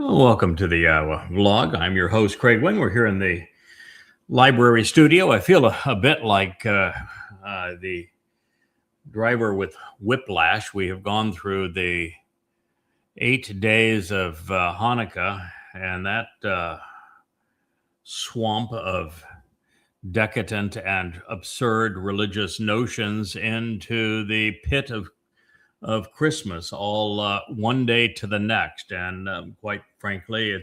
Welcome to the vlog. I'm your host, Craig Wing. We're here in the library studio. I feel a bit like the driver with whiplash. We have gone through the 8 days of Hanukkah and that swamp of decadent and absurd religious notions into the pit of Christmas, all one day to the next. And quite frankly,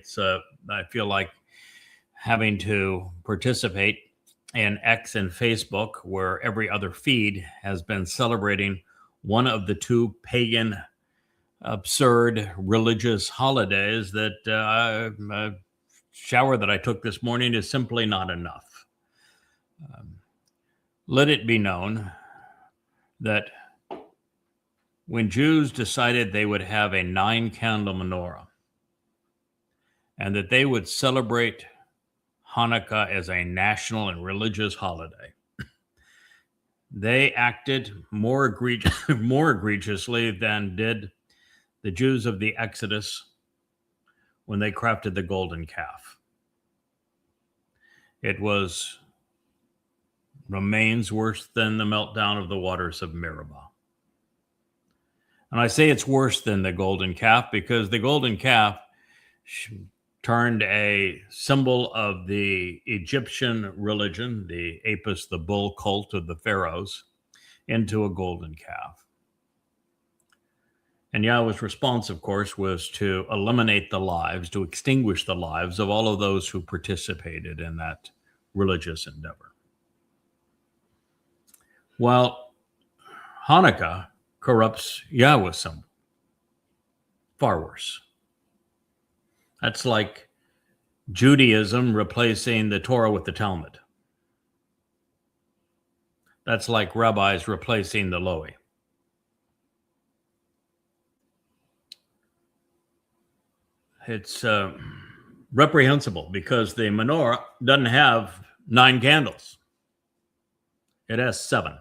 I feel like having to participate in X and Facebook, where every other feed has been celebrating one of the two pagan, absurd religious holidays that a shower that I took this morning is simply not enough. Let it be known that when Jews decided they would have a 9-candle menorah and that they would celebrate Hanukkah as a national and religious holiday, they acted more egregiously than did the Jews of the Exodus when they crafted the golden calf. It remains worse than the meltdown of the waters of Meribah. And I say it's worse than the golden calf because the golden calf turned a symbol of the Egyptian religion, the Apis, the bull cult of the pharaohs, into a golden calf. And Yahweh's response, of course, was to eliminate the lives, to extinguish the lives of all of those who participated in that religious endeavor. While Hanukkah corrupts Yahweh's symbol. Far worse. That's like Judaism replacing the Torah with the Talmud. That's like rabbis replacing the Lohi. It's reprehensible because the menorah doesn't have 9 candles. It has 7.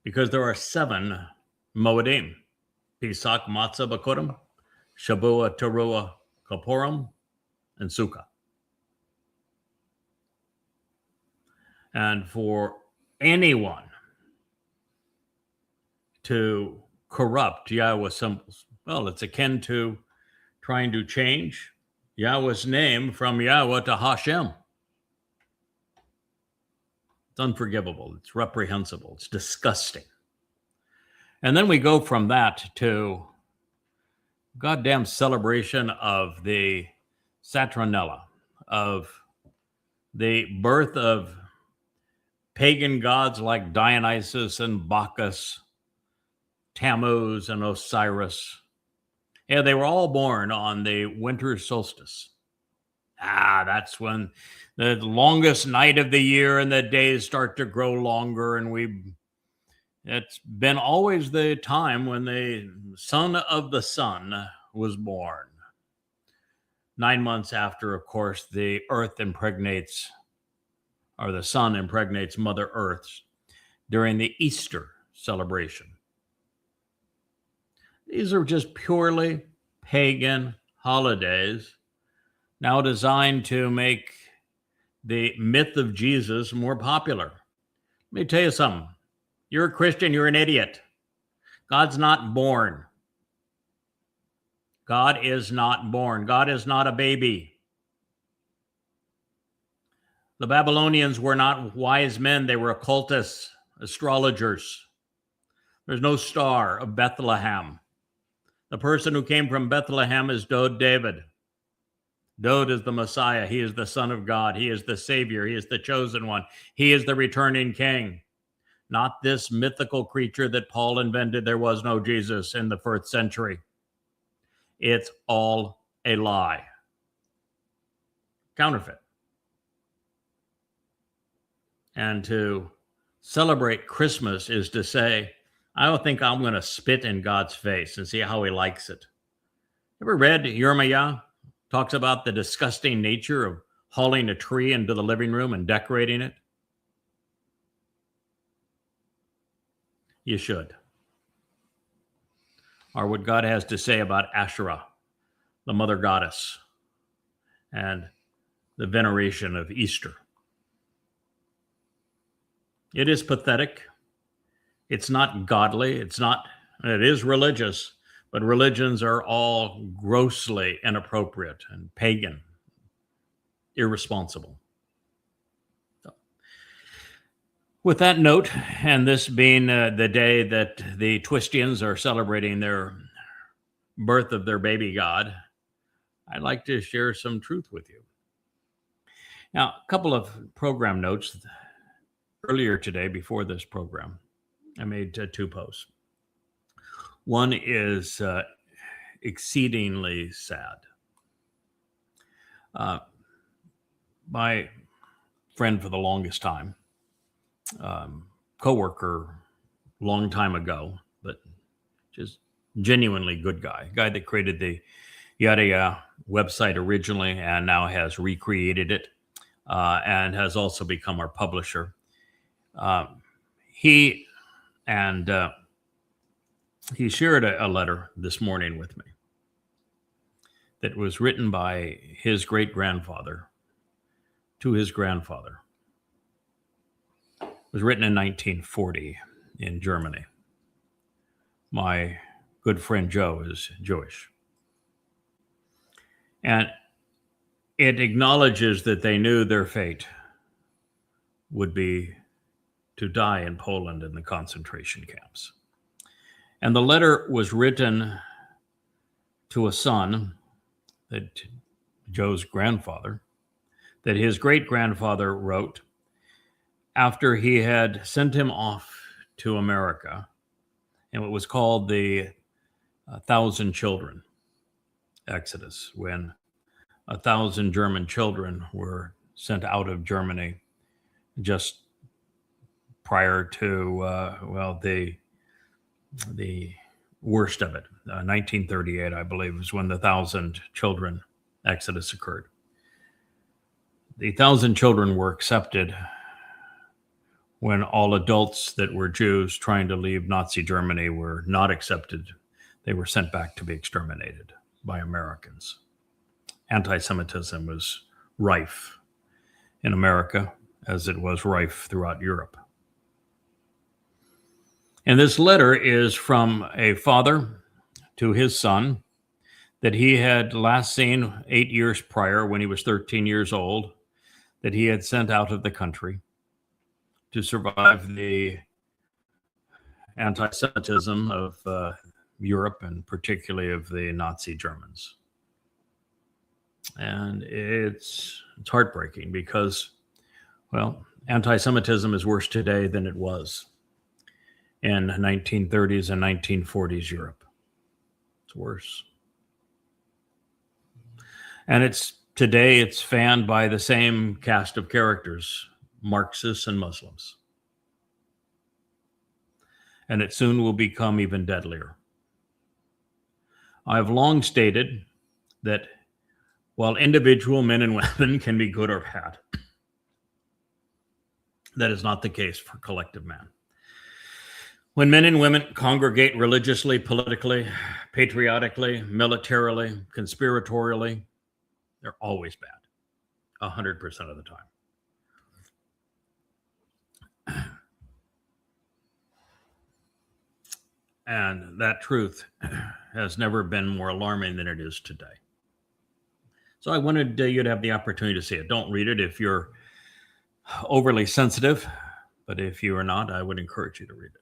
Because there are 7 Moedim: Pesach, Matzah, Bakurim, Shavua, Teruah, Kippurim, and Sukkah. And for anyone to corrupt Yahweh's symbols, well, it's akin to trying to change Yahweh's name from Yahweh to Hashem. It's unforgivable. It's reprehensible. It's disgusting. And then we go from that to goddamn celebration of the Saturnalia, of the birth of pagan gods like Dionysus and Bacchus, Tammuz and Osiris. Yeah, they were all born on the winter solstice. That's when the longest night of the year and the days start to grow longer. And it's been always the time when the son of the sun was born. 9 months after, of course, the sun impregnates Mother Earth during the Easter celebration. These are just purely pagan holidays now designed to make the myth of Jesus more popular. Let me tell you something. You're a Christian, you're an idiot. God's not born. God is not born. God is not a baby. The Babylonians were not wise men. They were occultists, astrologers. There's no star of Bethlehem. The person who came from Bethlehem is Dod David. Dod is the Messiah. He is the Son of God. He is the Savior. He is the chosen one. He is the returning King. Not this mythical creature that Paul invented. There was no Jesus in the 1st century. It's all a lie. Counterfeit. And to celebrate Christmas is to say, I don't think I'm going to spit in God's face and see how he likes it. Ever read Yirmiyahu? Talks about the disgusting nature of hauling a tree into the living room and decorating it. You should. Or what God has to say about Asherah, the mother goddess, and the veneration of Easter. It is pathetic. It's not godly. It is religious, but religions are all grossly inappropriate and pagan, irresponsible. So, with that note, and this being the day that the Twistians are celebrating their birth of their baby god, I'd like to share some truth with you. Now, a couple of program notes. Earlier today, before this program, I made two posts. One is exceedingly sad. My friend for the longest time, coworker, long time ago, but just genuinely good guy that created the Yada website originally and now has recreated it and has also become our publisher. He shared a letter this morning with me that was written by his great-grandfather to his grandfather. It was written in 1940 in Germany. My good friend Joe is Jewish. And it acknowledges that they knew their fate would be to die in Poland in the concentration camps. And the letter was written to a son, that Joe's grandfather, that his great-grandfather wrote after he had sent him off to America, and it was called the 1,000 Children Exodus, when 1,000 German children were sent out of Germany just prior to, the worst of it. 1938, I believe, was when the 1,000 children exodus occurred. The 1,000 children were accepted when all adults that were Jews trying to leave Nazi Germany were not accepted. They were sent back to be exterminated by Americans. Anti-Semitism was rife in America, as it was rife throughout Europe. And this letter is from a father to his son that he had last seen 8 years prior when he was 13 years old, that he had sent out of the country to survive the anti-Semitism of Europe and particularly of the Nazi Germans. And it's heartbreaking because, well, anti-Semitism is worse today than it was in 1930s and 1940s Europe. It's worse. And today it's fanned by the same cast of characters, Marxists and Muslims. And it soon will become even deadlier. I've long stated that while individual men and women can be good or bad, that is not the case for collective man. When men and women congregate religiously, politically, patriotically, militarily, conspiratorially, they're always bad, 100% of the time. And that truth has never been more alarming than it is today. So I wanted you to have the opportunity to see it. Don't read it if you're overly sensitive, but if you are not, I would encourage you to read it.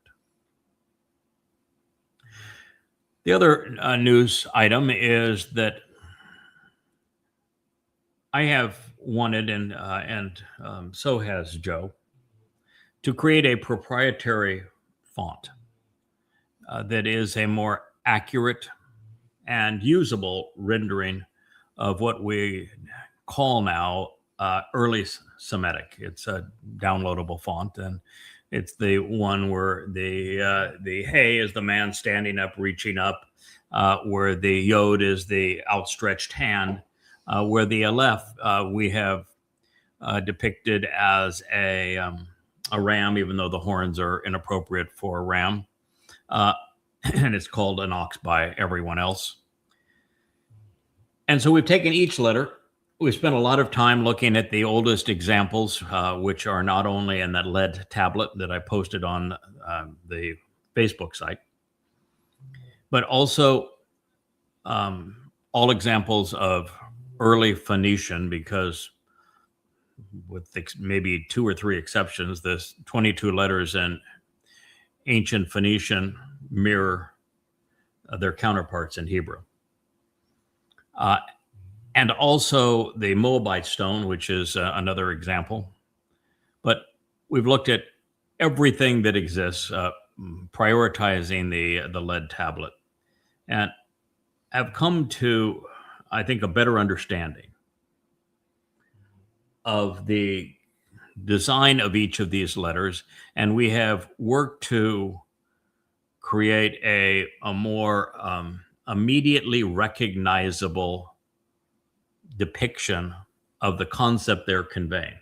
The other news item is that I have wanted, and so has Joe, to create a proprietary font that is a more accurate and usable rendering of what we call now early Semitic. It's a downloadable font, and it's the one where the Hey is the man standing up, reaching up, where the Yod is the outstretched hand, where the Aleph we have depicted as a ram, even though the horns are inappropriate for a ram, and it's called an ox by everyone else. And so we've taken each letter. We spent a lot of time looking at the oldest examples, which are not only in that lead tablet that I posted on the Facebook site, but also all examples of early Phoenician, because with maybe 2 or 3 exceptions, this 22 letters in ancient Phoenician mirror their counterparts in Hebrew. And also the Moabite stone, which is another example. But we've looked at everything that exists, prioritizing the lead tablet, and have come to, I think, a better understanding of the design of each of these letters. And we have worked to create a more immediately recognizable depiction of the concept they're conveying.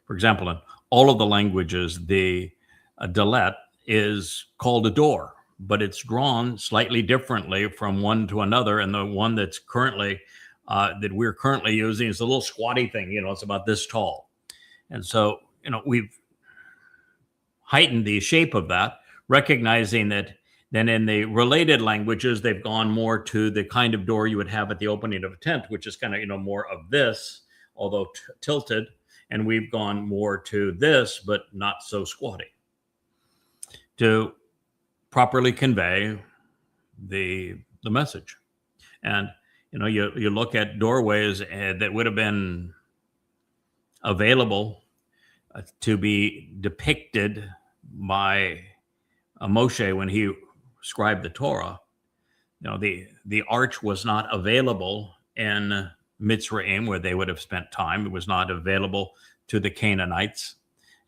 For example, in all of the languages, the dalet is called a door, but it's drawn slightly differently from one to another. And the one that's currently that we're currently using is a little squatty thing. It's about this tall. And so, we've heightened the shape of that, recognizing that then in the related languages, they've gone more to the kind of door you would have at the opening of a tent, which is kind of, more of this, although tilted. And we've gone more to this, but not so squatty, to properly convey the message. And, you look at doorways that would have been available to be depicted by Moshe when he scribed the Torah. The arch was not available in Mitzrayim, where they would have spent time. It was not available to the Canaanites.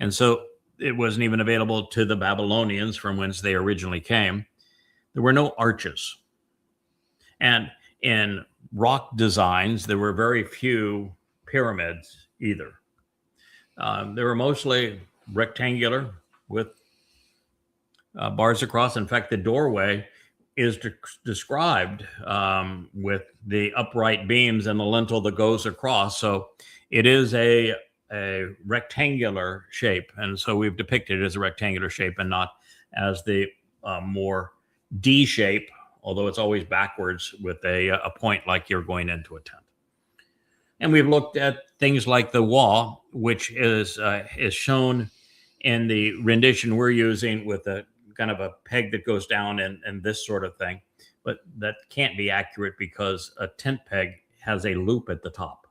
And so it wasn't even available to the Babylonians, from whence they originally came. There were no arches. And in rock designs, there were very few pyramids either. They were mostly rectangular with bars across. In fact, the doorway is described with the upright beams and the lintel that goes across. So it is a rectangular shape. And so we've depicted it as a rectangular shape and not as the more D shape, although it's always backwards with a point like you're going into a tent. And we've looked at things like the wah, which is shown in the rendition we're using with a kind of a peg that goes down and this sort of thing. But that can't be accurate because a tent peg has a loop at the top.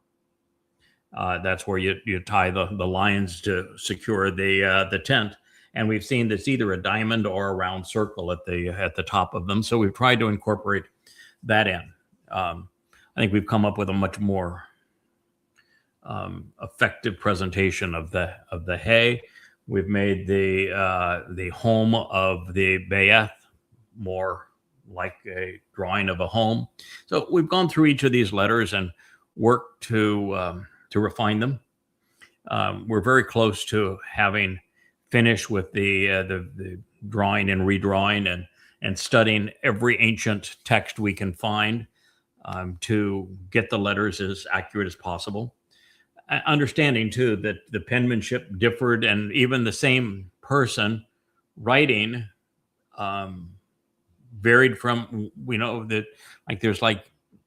That's where you tie the lines to secure the tent. And we've seen that's either a diamond or a round circle at the top of them. So we've tried to incorporate that in. I think we've come up with a much more effective presentation of the hay. We've made the home of the Bayeth more like a drawing of a home. So we've gone through each of these letters and worked to refine them. We're very close to having finished with the drawing and redrawing and studying every ancient text we can find to get the letters as accurate as possible. Understanding too that the penmanship differed, and even the same person writing varied from, we know that there's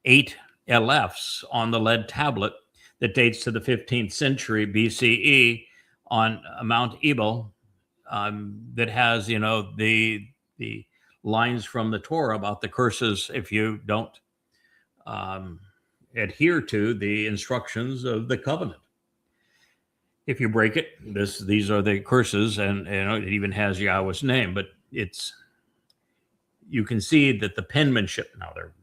8 LFs on the lead tablet that dates to the 15th century BCE on Mount Ebal that has, the lines from the Torah about the curses if you don't adhere to the instructions of the covenant. If you break it, these are the curses, and it even has Yahweh's name. But you can see that the penmanship, now they're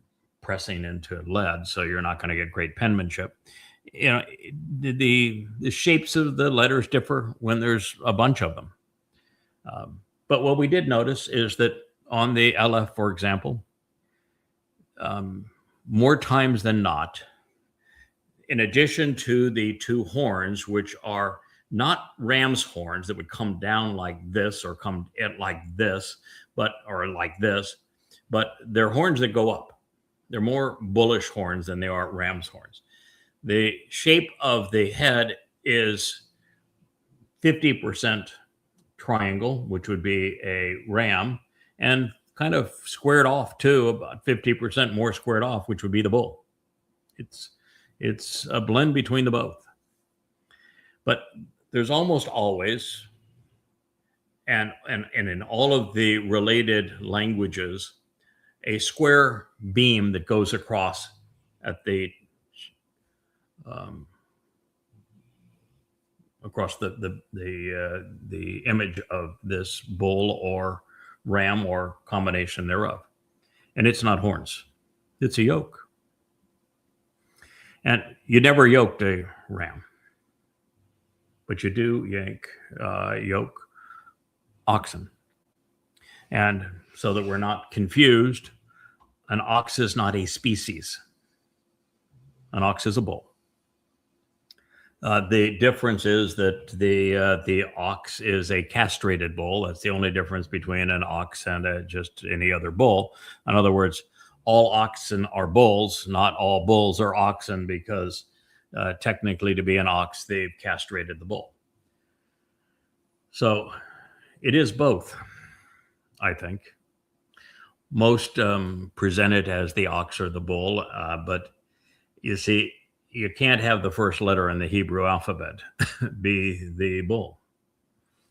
pressing into lead, so you're not going to get great penmanship. The shapes of the letters differ when there's a bunch of them. But what we did notice is that on the Aleph, for example, more times than not, in addition to the 2 horns, which are not ram's horns that would come down like this or come in like this, or like this, but they're horns that go up. They're more bullish horns than they are ram's horns. The shape of the head is 50% triangle, which would be a ram, and kind of squared off too, about 50% more squared off, which would be the bull. It's a blend between the both. But there's almost always, and in all of the related languages, a square beam that goes across at the across the image of this bull or ram or combination thereof, and it's not horns; it's a yoke. And you never yoked a ram, but you do yoke oxen. And so that we're not confused, an ox is not a species. An ox is a bull. The difference is that the ox is a castrated bull. That's the only difference between an ox and just any other bull. In other words, all oxen are bulls. Not all bulls are oxen, because technically, to be an ox, they've castrated the bull. So it is both, I think. Most present it as the ox or the bull, but you see, you can't have the first letter in the Hebrew alphabet be the bull.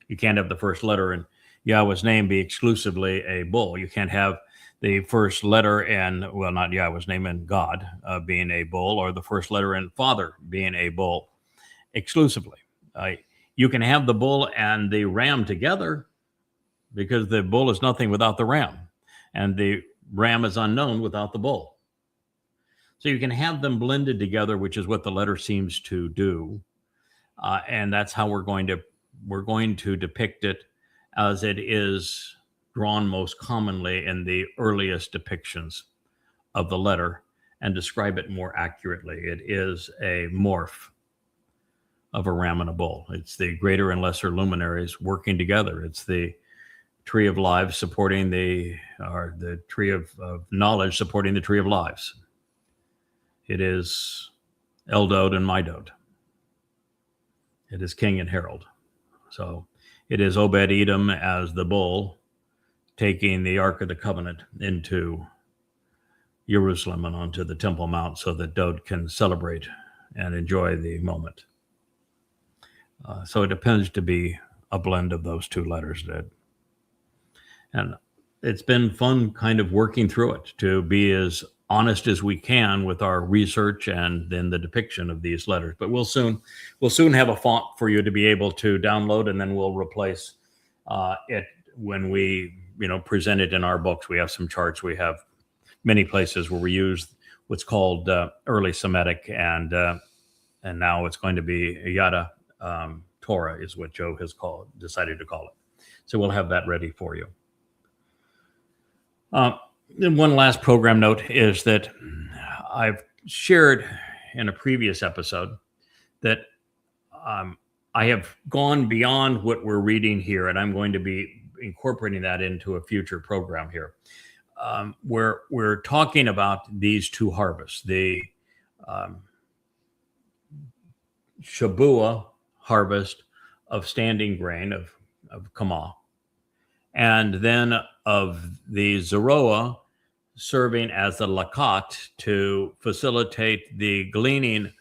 You can't have the first letter in Yahweh's name be exclusively a bull. You can't have the first letter in, well, not Yahweh's name, in God being a bull, or the first letter in Father being a bull exclusively. You can have the bull and the ram together, because the bull is nothing without the ram, and the ram is unknown without the bull. So you can have them blended together, which is what the letter seems to do, and that's how we're going to depict it, as it is drawn most commonly in the earliest depictions of the letter, and describe it more accurately. It is a morph of a ram and a bull. It's the greater and lesser luminaries working together. It's the tree of lives supporting the tree of knowledge supporting the tree of lives. It is Eldod and Midod. It is King and Herald. So it is Obed Edom as the bull, taking the Ark of the Covenant into Jerusalem and onto the Temple Mount, so that Dod can celebrate and enjoy the moment. So it depends to be a blend of those two letters. And it's been fun kind of working through it, to be as honest as we can with our research and then the depiction of these letters. But we'll soon have a font for you to be able to download, and then we'll replace it when we present it in our books. We have some charts. We have many places where we use what's called early Semitic, and now it's going to be Yada Torah is what Joe has decided to call it. So we'll have that ready for you. And one last program note is that I've shared in a previous episode that I have gone beyond what we're reading here, and I'm going to be incorporating that into a future program here, where we're talking about these two harvests, the Shabua harvest of standing grain of Kamah, and then of the Zeroah serving as the Lakat to facilitate the gleaning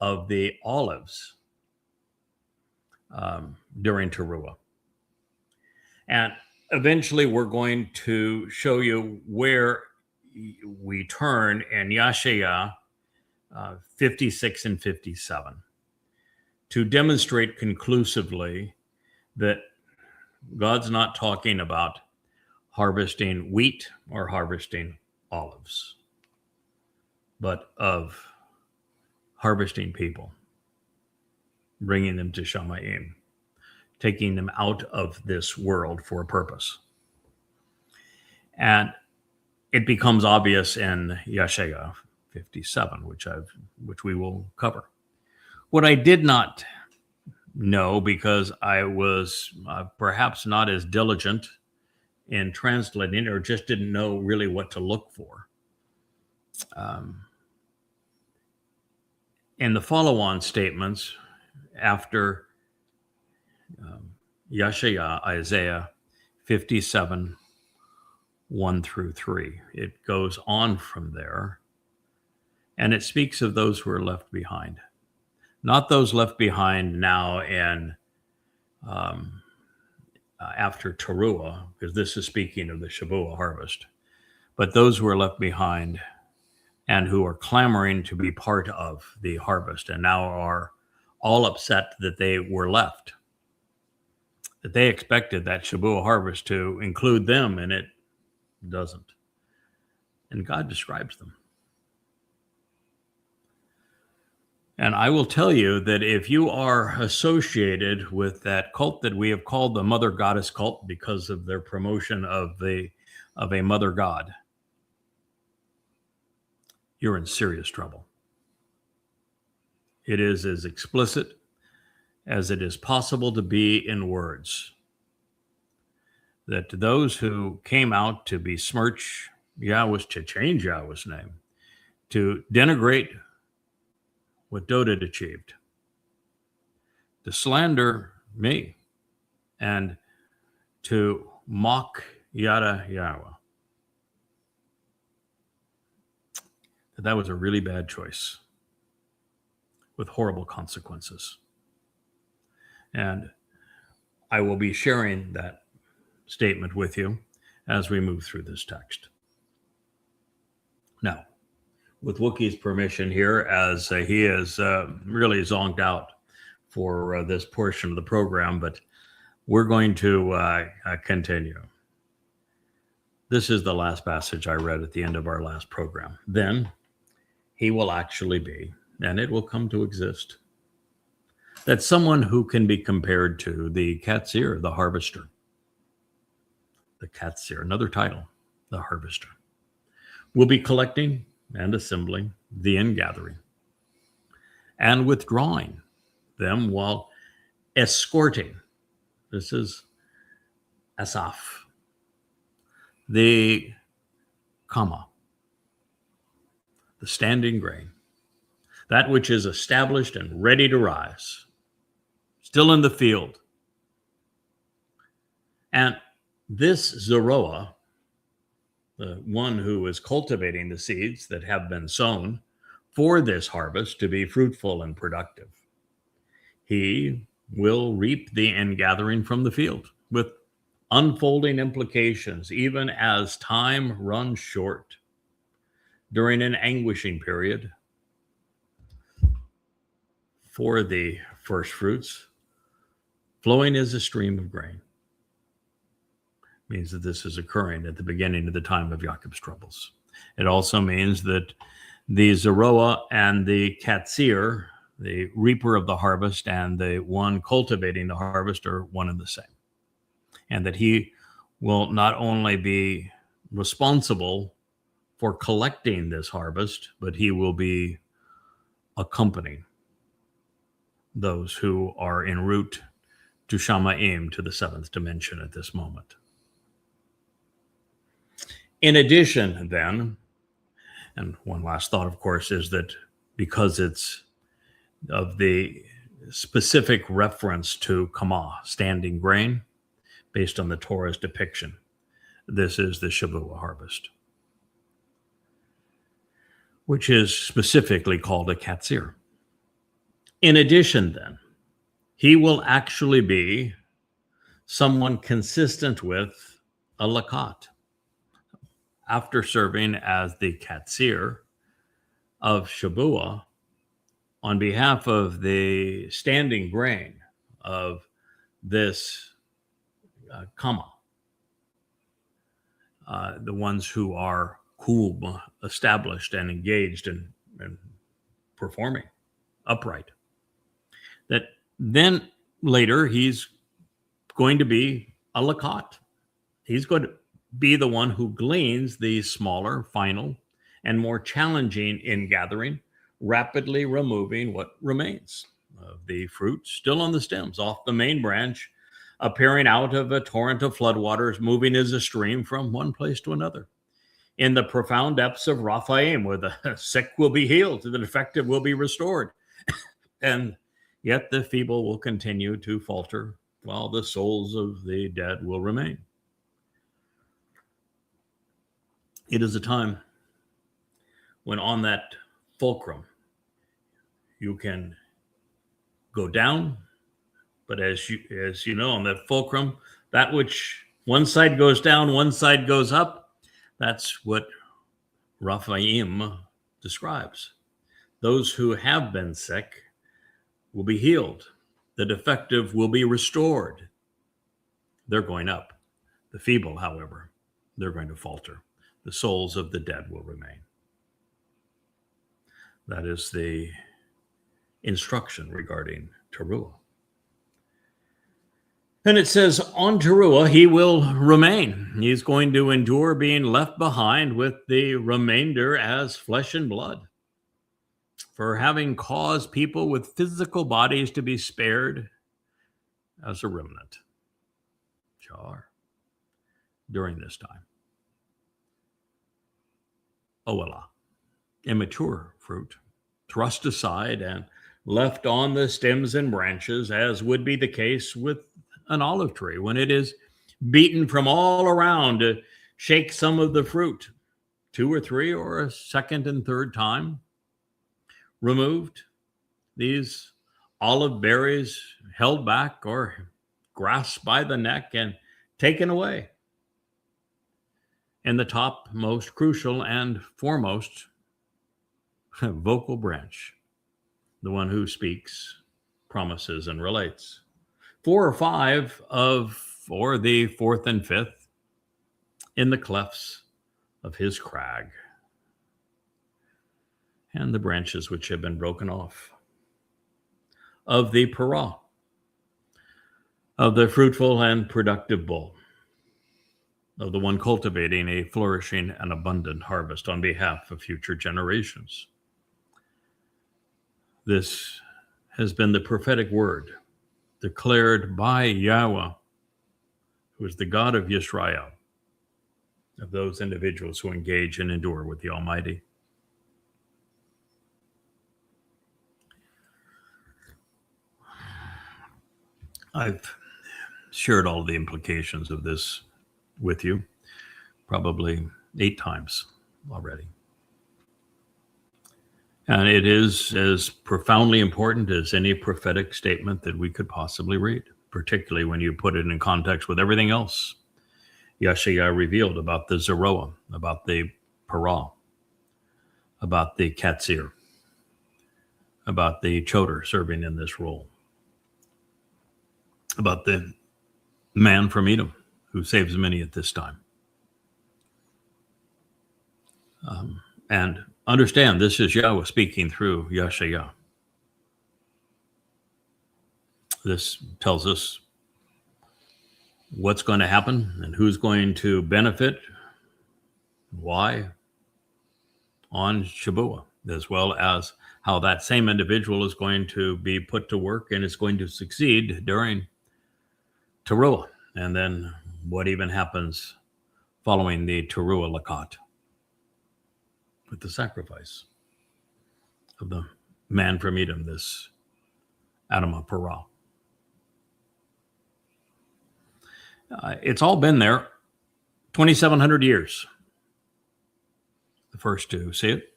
of the olives during Teruah. And eventually we're going to show you where we turn in Yashaya 56 and 57 to demonstrate conclusively that God's not talking about harvesting wheat or harvesting olives, but of harvesting people, bringing them to Shamayim, taking them out of this world for a purpose. And it becomes obvious in Yashaya 57, which we will cover. What I did not know, because I was perhaps not as diligent in translating, or just didn't know really what to look for, In the follow-on statements after Yeshaya, Isaiah 57, 1 through 3, it goes on from there, and it speaks of those who are left behind. Not those left behind now in after Teruah, because this is speaking of the Shavuot harvest, but those who are left behind and who are clamoring to be part of the harvest and now are all upset that they were left, that they expected that Shavuot harvest to include them, and it doesn't. And God describes them. And I will tell you that if you are associated with that cult that we have called the Mother Goddess cult because of their promotion of a mother god, you're in serious trouble. It is as explicit as it is possible to be in words. That those who came out to besmirch Yahweh, to change Yahweh's name, to denigrate what Dodid achieved, to slander me, and to mock Yada Yahweh, that was a really bad choice with horrible consequences. And I will be sharing that statement with you as we move through this text. Now, with Wookie's permission here, as he is really zonked out for this portion of the program, but we're going to continue. This is the last passage I read at the end of our last program. Then he will actually be, and it will come to exist, that someone who can be compared to the Katsir, the harvester. The Katsir, another title, the harvester, will be collecting and assembling the ingathering and withdrawing them while escorting, this is Asaph, the Kama, the standing grain, that which is established and ready to rise, still in the field. And this Zeroah, the one who is cultivating the seeds that have been sown for this harvest to be fruitful and productive, he will reap the ingathering from the field with unfolding implications, even as time runs short during an anguishing period for the first fruits. Flowing is a stream of grain. Means that this is occurring at the beginning of the time of Jacob's troubles. It also means that the Zeroah and the Katsir, the reaper of the harvest and the one cultivating the harvest, are one and the same. And that he will not only be responsible for collecting this harvest, but he will be accompanying those who are en route to Shamaim, to the seventh dimension at this moment. In addition, then, and one last thought, of course, is that because it's of the specific reference to Kama, standing grain, based on the Torah's depiction, this is the Shavuot harvest, which is specifically called a Katsir. In addition, then, he will actually be someone consistent with a Lakat, after serving as the Katsir of Shavuot on behalf of the standing grain of this Kama, the ones who are Kub, established and engaged and performing upright. That then later he's going to be a Lakat. He's going to be the one who gleans the smaller, final, and more challenging ingathering, rapidly removing what remains of the fruit still on the stems, off the main branch, appearing out of a torrent of floodwaters, moving as a stream from one place to another. in the profound depths of Raphaim, where the sick will be healed, the defective will be restored, and yet the feeble will continue to falter, while the souls of the dead will remain. It is a time when on that fulcrum you can go down, but as you know, on that fulcrum, that which one side goes down, one side goes up, that's what Raphaim describes. Those who have been sick will be healed. The defective will be restored. They're going up. The feeble, however, they're going to falter. The souls of the dead will remain. That is the instruction regarding Teruah. And it says, on Teruah, he will remain. He's going to endure being left behind with the remainder as flesh and blood, for having caused people with physical bodies to be spared as a remnant. Char. During this time. Oela, immature fruit, thrust aside and left on the stems and branches, as would be the case with an olive tree when it is beaten from all around to shake some of the fruit, 2 or 3 or a second and third time. Removed, these olive berries held back or grasped by the neck and taken away. And the top, most crucial and foremost vocal branch, the one who speaks, promises, and relates. 4 or 5 or the 4th and 5th, in the clefts of his crag, and the branches which have been broken off, of the parah, of the fruitful and productive bull, of the one cultivating a flourishing and abundant harvest on behalf of future generations. This has been the prophetic word declared by Yahweh, who is the God of Yisrael, of those individuals who engage and endure with the Almighty. I've shared all the implications of this with you, probably 8 times already. And it is as profoundly important as any prophetic statement that we could possibly read, particularly when you put it in context with everything else Yeshaya revealed about the Zeroah, about the Parah, about the Katzir, about the Choder serving in this role, about the man from Edom who saves many at this time. And understand, this is Yahweh speaking through Yeshaya. This tells us what's going to happen and who's going to benefit, why, on Shabuah, as well as how that same individual is going to be put to work and is going to succeed during Teruah, and then what even happens following the Teruah Lakat, with the sacrifice of the man from Edom, this Adamah Parah. It's all been there, 2,700 years. The first to see it,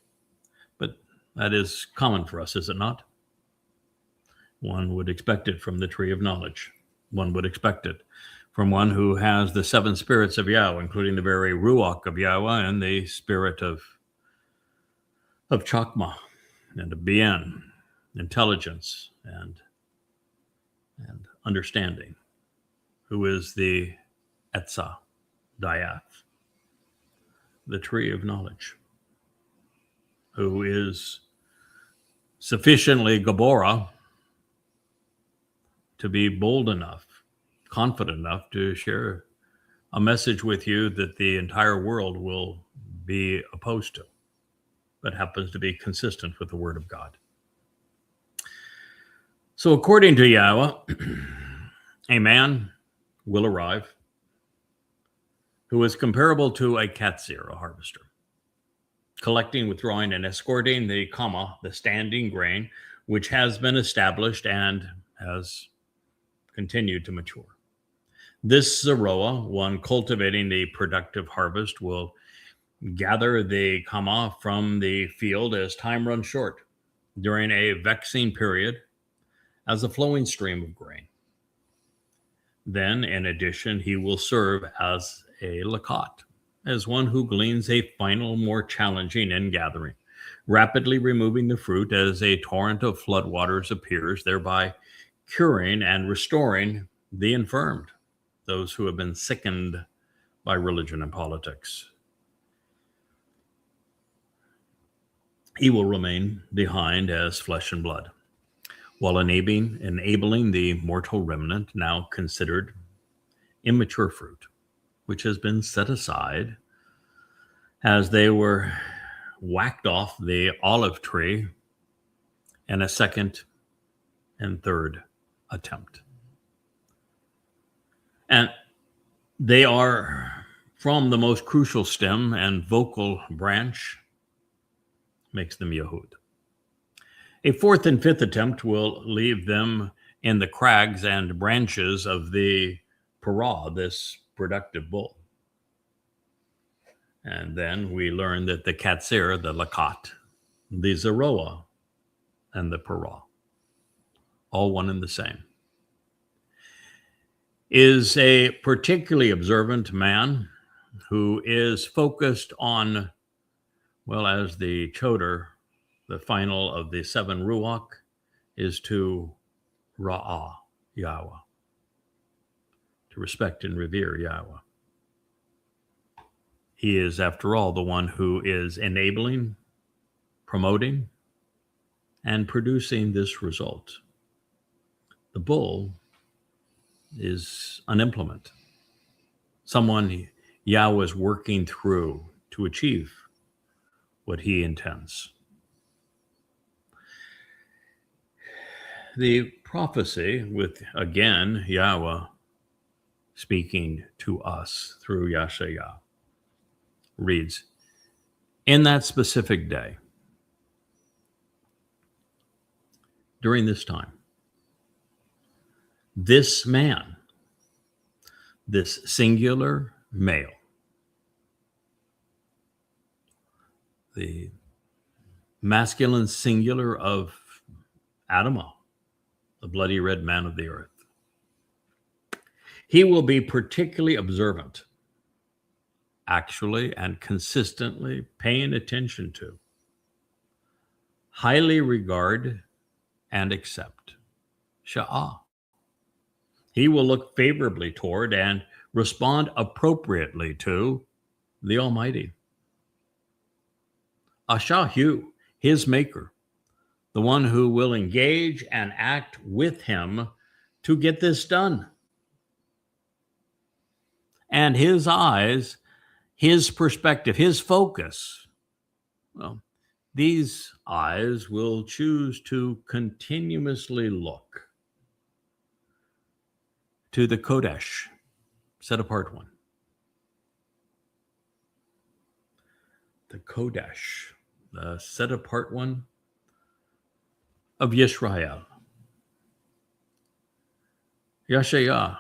but that is common for us, is it not? One would expect it from the tree of knowledge. One would expect it from one who has the 7 spirits of Yahweh, including the very Ruach of Yahweh and the spirit of Chakma and of Bien, intelligence and understanding, who is the Etzah, Dayath, the tree of knowledge, who is sufficiently Gabora to be bold enough, confident enough to share a message with you that the entire world will be opposed to, but happens to be consistent with the word of God. So according to Yahweh, a man will arrive who is comparable to a katzir, a harvester. collecting, withdrawing, and escorting the standing grain, which has been established and has continued to mature. This Zerah, one cultivating the productive harvest, will gather the kama from the field as time runs short during a vexing period as a flowing stream of grain. Then, in addition, he will serve as a lakat, as one who gleans a final, more challenging ingathering, rapidly removing the fruit as a torrent of floodwaters appears, thereby curing and restoring the infirmed, those who have been sickened by religion and politics. He will remain behind as flesh and blood, while enabling the mortal remnant, now considered immature fruit, which has been set aside as they were whacked off the olive tree in a second and third attempt. And they are from the most crucial stem and vocal branch, makes them Yehud. A fourth and fifth attempt will leave them in the crags and branches of the parah, this productive bull. And then we learn that the katsir, the lakat, the zeroah, and the parah, all one and the same, is a particularly observant man who is focused on, well, as the choder, the final of the seven ruach, is to ra'ah, Yahweh, to respect and revere Yahweh. He is, after all, the one who is enabling, promoting, and producing this result. The bull is an implement, someone Yahweh is working through to achieve what he intends. The prophecy, with again Yahweh speaking to us through Yashayah, reads, in that specific day, during this time, this man, this singular male, the masculine singular of Adamah, the bloody red man of the earth, he will be particularly observant, actually and consistently paying attention to, highly regard and accept Sha'ah. He will look favorably toward and respond appropriately to the Almighty. Ashahu, his maker, the one who will engage and act with him to get this done. And his eyes, his perspective, his focus, well, these eyes will choose to continuously look to the Kodesh, set apart one. The Kodesh, the set apart one of Yisrael. Yashayah,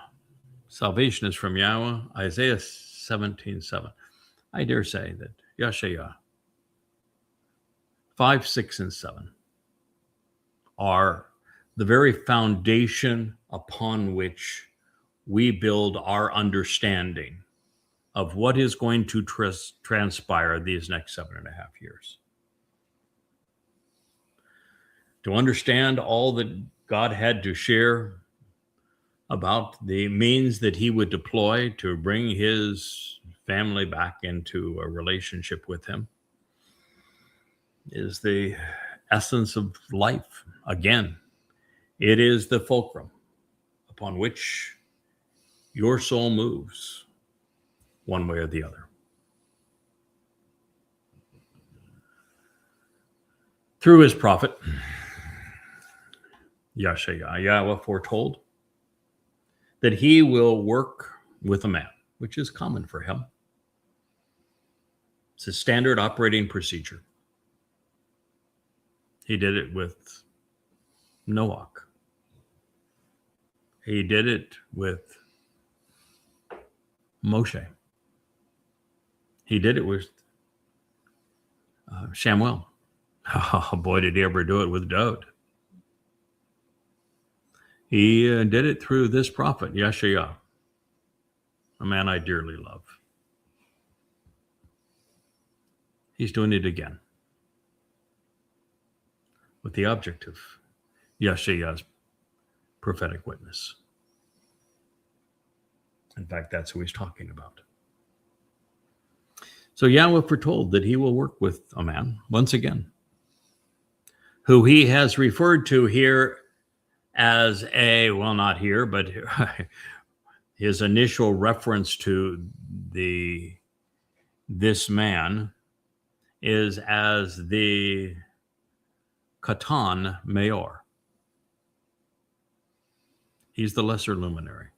salvation is from Yahweh, Isaiah 17:7. I dare say that Yashayah 5, 6, and 7 are the very foundation upon which we build our understanding of what is going to transpire these next 7.5 years. To understand all that God had to share about the means that he would deploy to bring his family back into a relationship with him is the essence of life. Again, it is the fulcrum upon which your soul moves one way or the other. Through his prophet, Yashayah, Yahweh foretold that he will work with a man, which is common for him, It's a standard operating procedure. He did it with Noach. He did it with Moshe. He did it with Shamuel. Oh, boy, did he ever do it with Dode. He did it through this prophet, Yeshaya, a man I dearly love. He's doing it again with the object of Yeshaya's prophetic witness. In fact, that's who he's talking about. So Yahweh foretold that he will work with a man, once again, who he has referred to here as not here, but his initial reference to this man is as the Katan Mayor. He's the lesser luminary,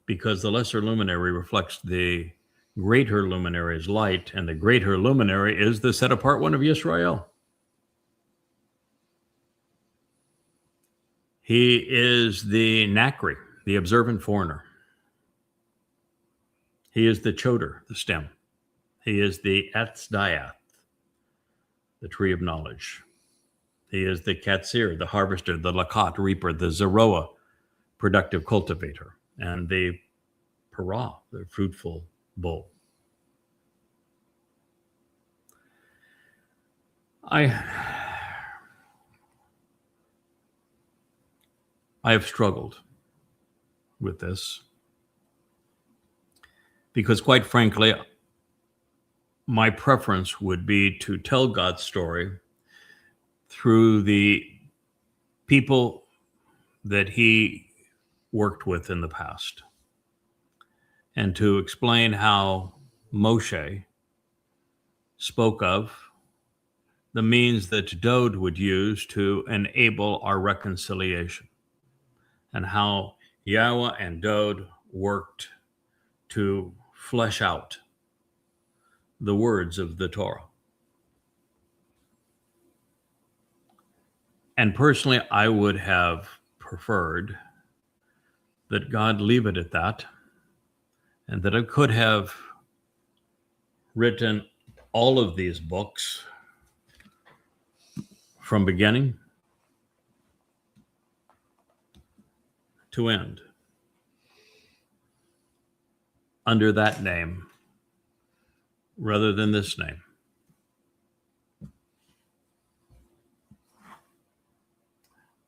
because the lesser luminary reflects the greater luminary's light, and the greater luminary is the set apart one of Yisrael. He is the Nakri, the observant foreigner. He is the Choder, the stem. He is the Etz Dayath, the tree of knowledge. He is the Katsir, the harvester, the Lakat, reaper, the Zeroah, productive cultivator, and the Parah, the fruitful bull. I have struggled with this because, quite frankly, my preference would be to tell God's story through the people that he worked with in the past, and to explain how Moshe spoke of the means that Dode would use to enable our reconciliation, and how Yahweh and Dode worked to flesh out the words of the Torah. And personally, I would have preferred that God leave it at that, and that I could have written all of these books from beginning to end under that name rather than this name.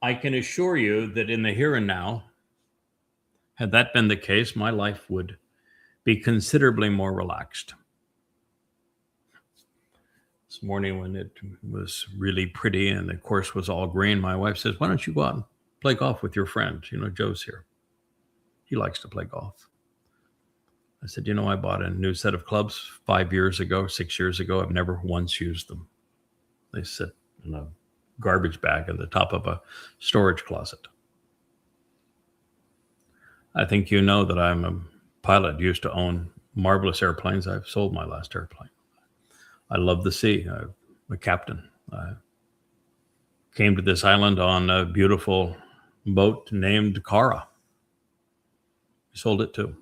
I can assure you that in the here and now, had that been the case, my life would be considerably more relaxed. This morning when it was really pretty and the course was all green, my wife says, "Why don't you go out and play golf with your friend? You know, Joe's here. He likes to play golf." I said, I bought a new set of clubs 6 years ago. I've never once used them. They sit in a garbage bag at the top of a storage closet. I think you know that I'm a pilot, used to own marvelous airplanes. I've sold my last airplane. I love the sea. I'm a captain. I came to this island on a beautiful boat named Kara. We sold it too.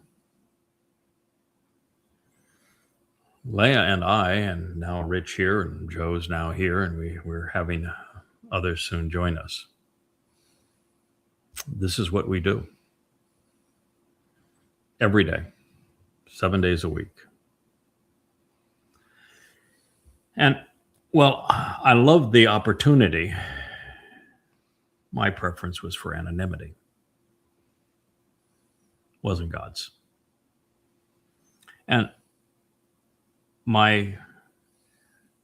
Leah and I, and now Rich here, and Joe's now here, and we're having others soon join us. This is what we do. Every day, 7 days a week. And, well, I love the opportunity. My preference was for anonymity. Wasn't God's. And my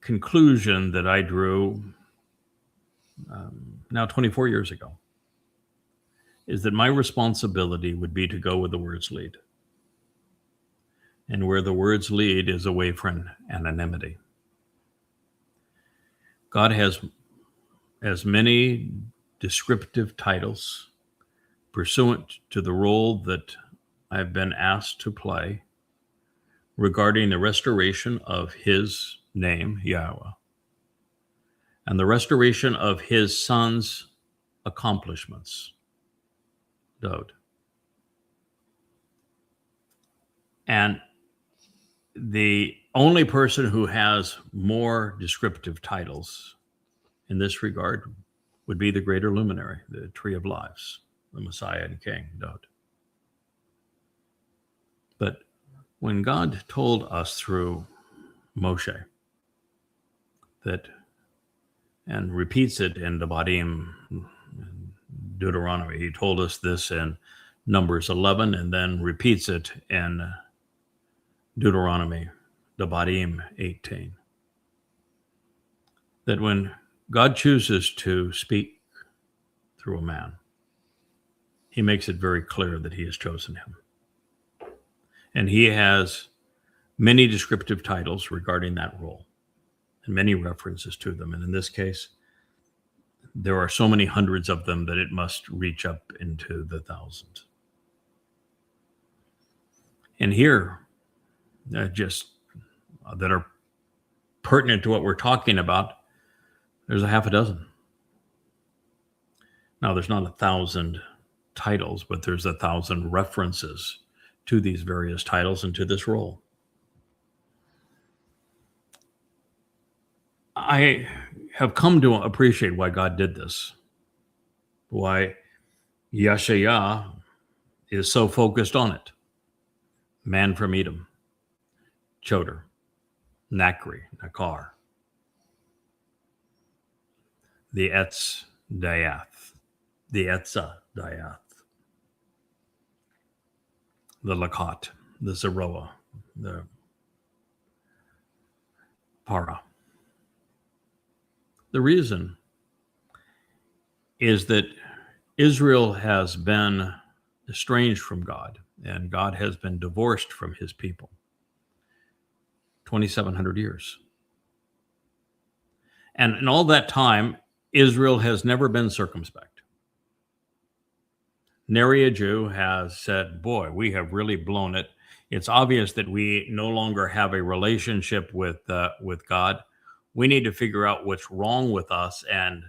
conclusion that I drew now 24 years ago is that my responsibility would be to go where the words lead. And where the words lead is away from anonymity. God has as many descriptive titles pursuant to the role that I've been asked to play regarding the restoration of his name, Yahweh, and the restoration of his son's accomplishments, Dod. And the only person who has more descriptive titles in this regard would be the greater luminary, the Tree of Lives, the Messiah and King, Dod. But when God told us through Moshe that, and repeats it in Devarim, Deuteronomy, he told us this in Numbers 11, and then repeats it in Deuteronomy, Devarim 18, that when God chooses to speak through a man, he makes it very clear that he has chosen him. And he has many descriptive titles regarding that role and many references to them. And in this case, there are so many hundreds of them that it must reach up into the thousands. And here, that are pertinent to what we're talking about, there's a half a dozen. Now, there's not 1,000 titles, but there's 1,000 references to these various titles and to this role. I have come to appreciate why God did this, why Yashaya is so focused on it. Man from Edom, Choder, Nakri, Nakar, the Etz Dayath, the Etza Dayath, the Lakat, the Zeroah, the Para. The reason is that Israel has been estranged from God, and God has been divorced from his people. 2,700 years. And in all that time, Israel has never been circumspect. Nary a Jew has said, boy, we have really blown it. It's obvious that we no longer have a relationship with God. We need to figure out what's wrong with us and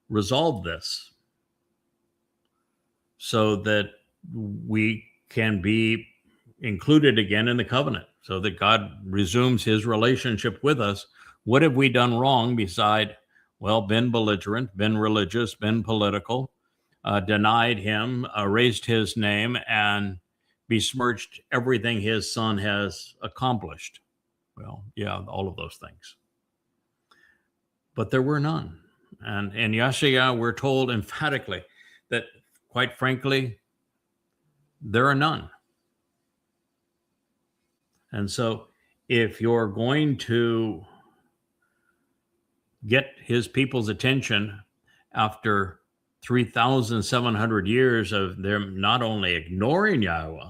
resolve this so that we can be included again in the covenant, so that God resumes his relationship with us. What have we done wrong beside, well, been belligerent, been religious, been political, denied him, raised his name, and besmirched everything his son has accomplished? Well, yeah, all of those things. But there were none. And in Yashaya, we're told emphatically that, quite frankly, there are none. And so if you're going to get his people's attention after 3,700 years of them not only ignoring Yahweh,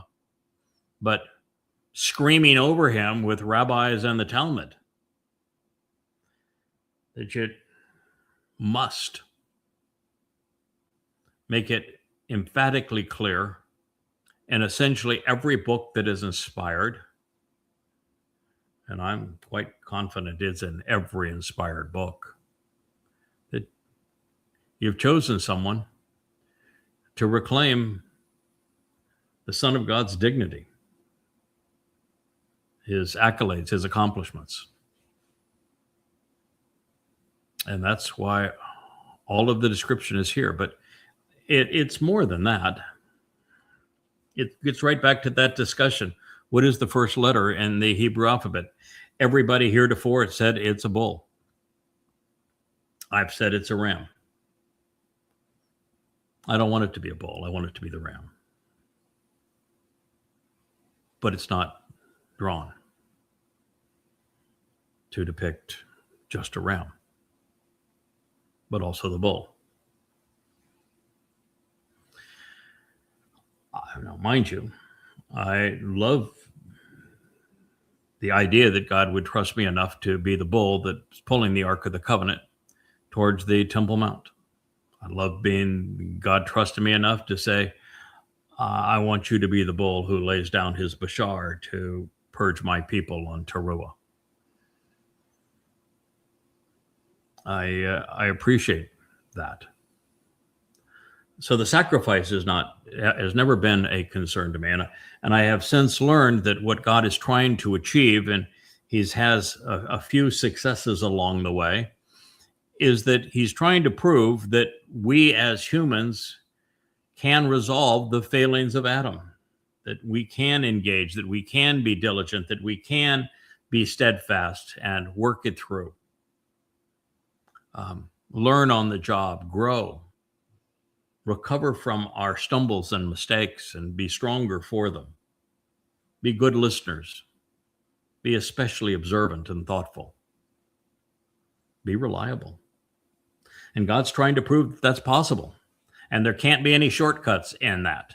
but screaming over him with rabbis and the Talmud, that you must make it emphatically clear in essentially every book that is inspired, and I'm quite confident it's in every inspired book, that you've chosen someone to reclaim the Son of God's dignity, his accolades, his accomplishments. And that's why all of the description is here. But it's more than that. It gets right back to that discussion. What is the first letter in the Hebrew alphabet? Everybody heretofore said it's a bull. I've said it's a ram. I don't want it to be a bull. I want it to be the ram. But it's not drawn to depict just a ram, but also the bull. Now, mind you, I love the idea that God would trust me enough to be the bull that's pulling the Ark of the Covenant towards the Temple Mount. I love being God trusted me enough to say, I want you to be the bull who lays down his bashar to purge my people on Teruah. I appreciate that. So the sacrifice has never been a concern to me. And I have since learned that what God is trying to achieve, and has a few successes along the way, is that he's trying to prove that we as humans can resolve the failings of Adam, that we can engage, that we can be diligent, that we can be steadfast and work it through. Learn on the job, grow, recover from our stumbles and mistakes, and be stronger for them. Be good listeners. Be especially observant and thoughtful. Be reliable. And God's trying to prove that that's possible. And there can't be any shortcuts in that.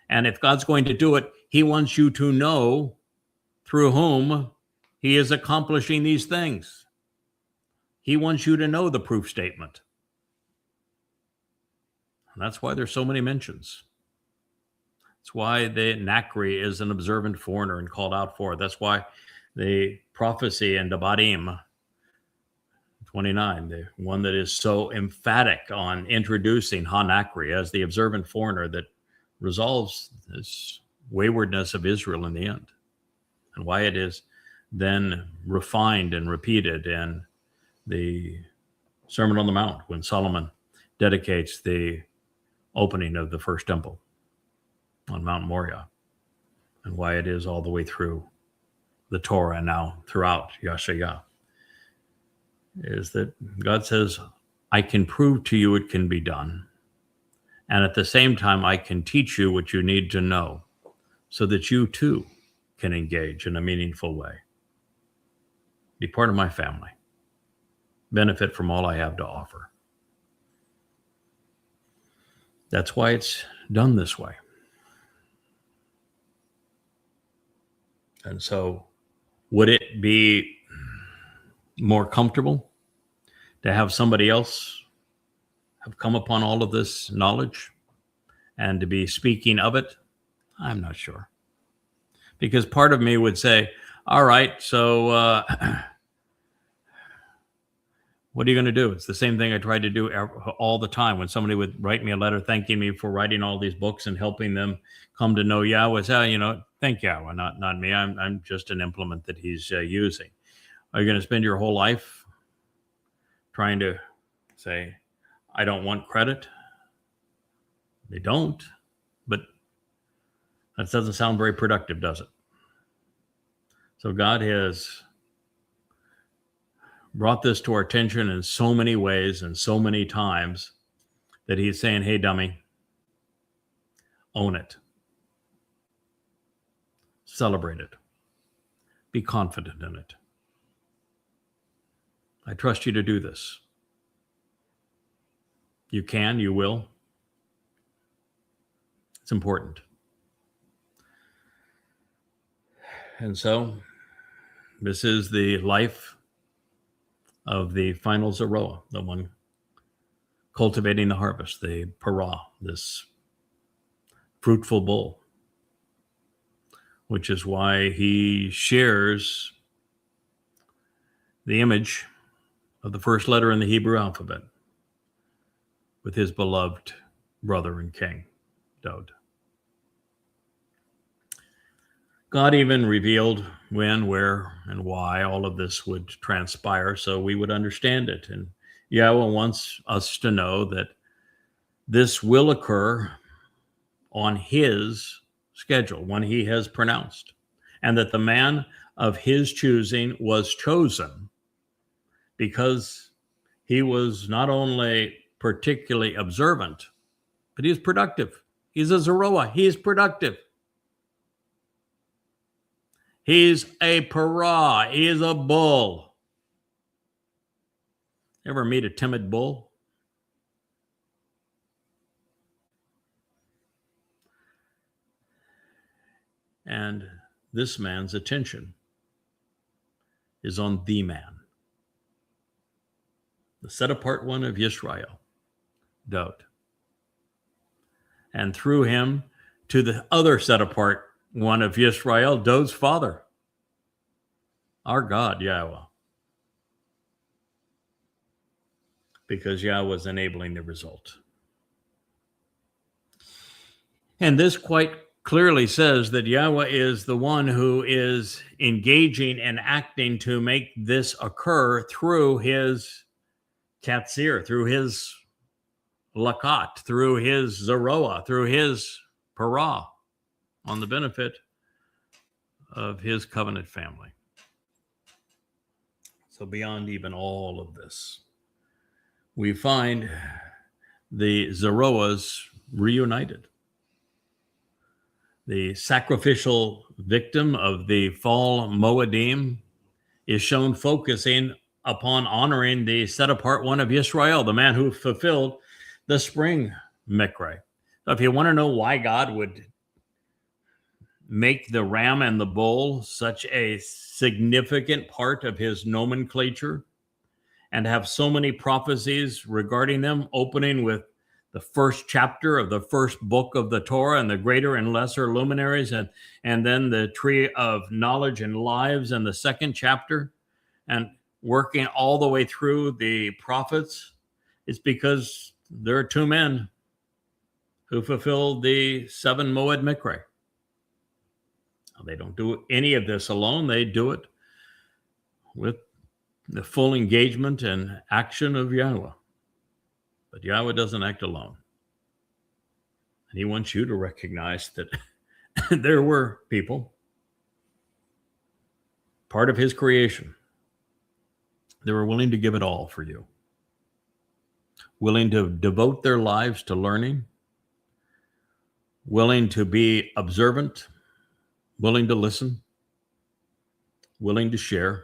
And if God's going to do it, he wants you to know through whom he is accomplishing these things. He wants you to know the proof statement. And that's why there's so many mentions. That's why the Nachri is an observant foreigner and called out for. That's why the prophecy in Devarim 29, the one that is so emphatic on introducing Ha-Nachri as the observant foreigner that resolves this waywardness of Israel in the end, and why it is then refined and repeated in the Sermon on the Mount when Solomon dedicates the opening of the first temple on Mount Moriah, and why it is all the way through the Torah and now throughout Yeshaya, is that God says, I can prove to you it can be done. And at the same time, I can teach you what you need to know so that you too can engage in a meaningful way. Be part of my family. Benefit from all I have to offer. That's why it's done this way. And so, would it be more comfortable to have somebody else have come upon all of this knowledge and to be speaking of it? I'm not sure. Because part of me would say, all right, so what are you going to do? It's the same thing I tried to do all the time when somebody would write me a letter thanking me for writing all these books and helping them come to know Yahweh. Thank Yahweh, not me. I'm just an implement that he's using. Are you going to spend your whole life trying to say, I don't want credit? They don't, but that doesn't sound very productive, does it? So God has brought this to our attention in so many ways and so many times that he's saying, hey, dummy, own it. Celebrate it. Be confident in it. I trust you to do this. You can, you will. It's important. And so, this is the life of the final Zeroah, the one cultivating the harvest, the Parah, this fruitful bull, which is why he shares the image of the first letter in the Hebrew alphabet with his beloved brother and king, Dowd. God even revealed when, where, and why all of this would transpire so we would understand it. And Yahweh wants us to know that this will occur on his schedule, when he has pronounced, and that the man of his choosing was chosen because he was not only particularly observant, but he is productive. He's a Zeroah. He is productive. He's a Parah. He is a bull. Ever meet a timid bull? And this man's attention is on the man, the set-apart one of Yisrael, Dowd. And through him to the other set-apart one of Yisrael, Dowd's father, our God, Yahweh, because Yahweh is enabling the result. And this quite clearly says that Yahweh is the one who is engaging and acting to make this occur through his Katsir, through his Lakat, through his Zeroah, through his Parah, on the benefit of his covenant family. So beyond even all of this, we find the Zeroahs reunited. The sacrificial victim of the fall Moedim is shown focusing upon honoring the set-apart one of Yisrael, the man who fulfilled the spring Mikra. So if you want to know why God would make the ram and the bull such a significant part of his nomenclature and have so many prophecies regarding them, opening with the first chapter of the first book of the Torah and the greater and lesser luminaries, and then the tree of knowledge and lives in the second chapter, and working all the way through the prophets, it's because there are two men who fulfilled the 7 Moed Mikra. They don't do any of this alone. They do it with the full engagement and action of Yahweh. But Yahweh doesn't act alone. And he wants you to recognize that there were people, part of his creation, that were willing to give it all for you, willing to devote their lives to learning, willing to be observant, willing to listen, willing to share,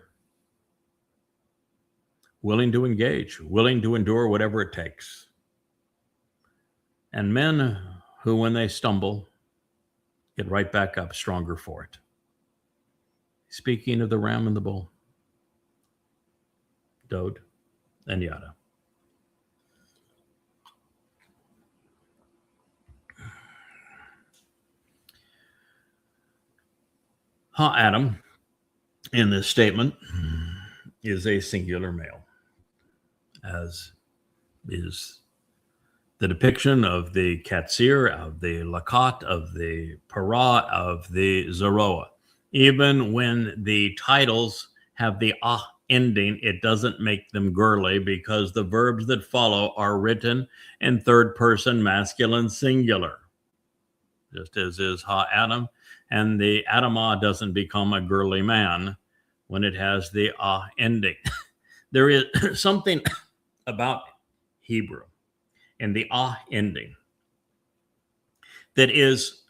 willing to engage, willing to endure whatever it takes. And men who, when they stumble, get right back up stronger for it. Speaking of the ram and the bull, Dod and Yada. Ha-Adam, in this statement, is a singular male, as is the depiction of the Katsir, of the Lakat, of the Parah, of the Zeroah. Even when the titles have the ah ending, it doesn't make them girly, because the verbs that follow are written in third person masculine singular, just as is Ha-Adam. And the Adamah doesn't become a girly man when it has the ah ending. There is something about Hebrew and the ah ending that is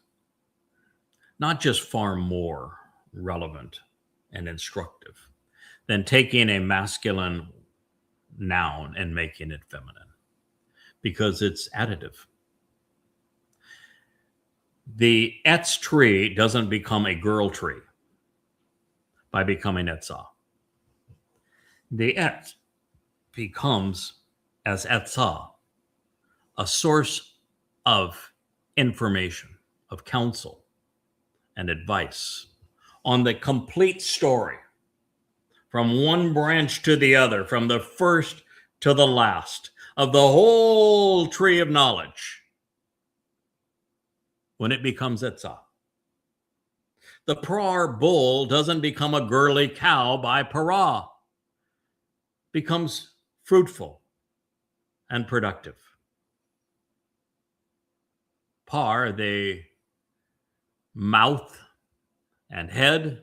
not just far more relevant and instructive than taking a masculine noun and making it feminine, because it's additive. The Etz tree doesn't become a girl tree by becoming Etzah. The Etz becomes, as Etzah, a source of information, of counsel and advice on the complete story, from one branch to the other, from the first to the last, of the whole tree of knowledge, when it becomes Etzah. The Parah bull doesn't become a girly cow by Parah, becomes fruitful and productive. Par, the mouth and head,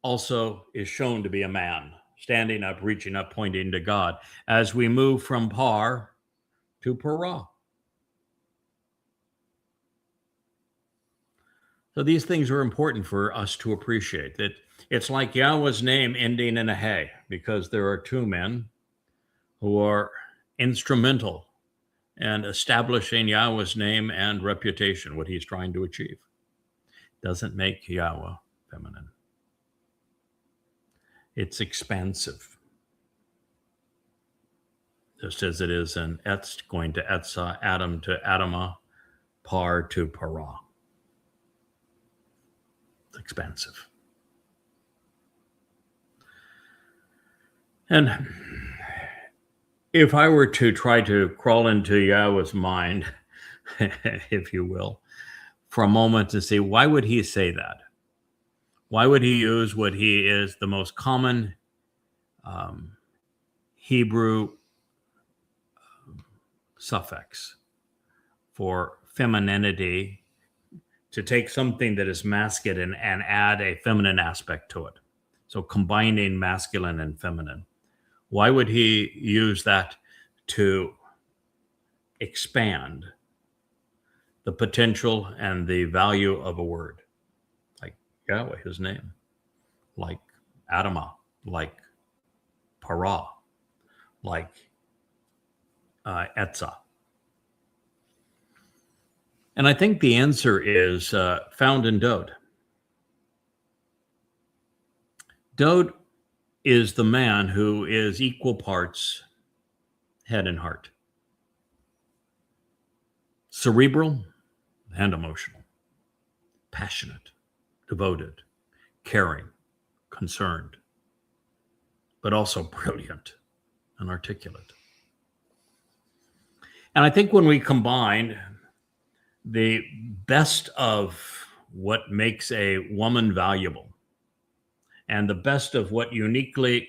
also is shown to be a man, standing up, reaching up, pointing to God, as we move from Par to Parah. So these things are important for us to appreciate, that it's like Yahweh's name ending in a hey, because there are two men who are instrumental in establishing Yahweh's name and reputation, what he's trying to achieve. Doesn't make Yahweh feminine. It's expansive, just as it is in Etz going to Etzah, Adam to Adamah, Par to Parah. It's expansive. And if I were to try to crawl into Yahweh's mind, if you will, for a moment to see why would he say that? Why would he use what he is the most common Hebrew suffix for femininity, to take something that is masculine and add a feminine aspect to it? So combining masculine and feminine. Why would he use that to expand the potential and the value of a word? Like Yahweh, his name, like Adamah, like Parah, like Etzah. And I think the answer is found in Dode. Dode is the man who is equal parts head and heart, cerebral and emotional, passionate, devoted, caring, concerned, but also brilliant and articulate. And I think when we combine the best of what makes a woman valuable and the best of what uniquely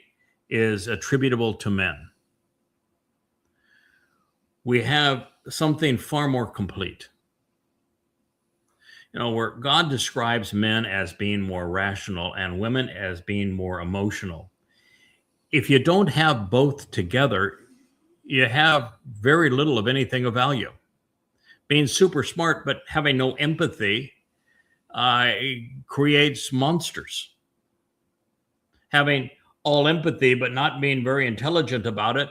is attributable to men, we have something far more complete. You know, where God describes men as being more rational and women as being more emotional. If you don't have both together, you have very little of anything of value. Being super smart but having no empathy creates monsters. Having all empathy but not being very intelligent about it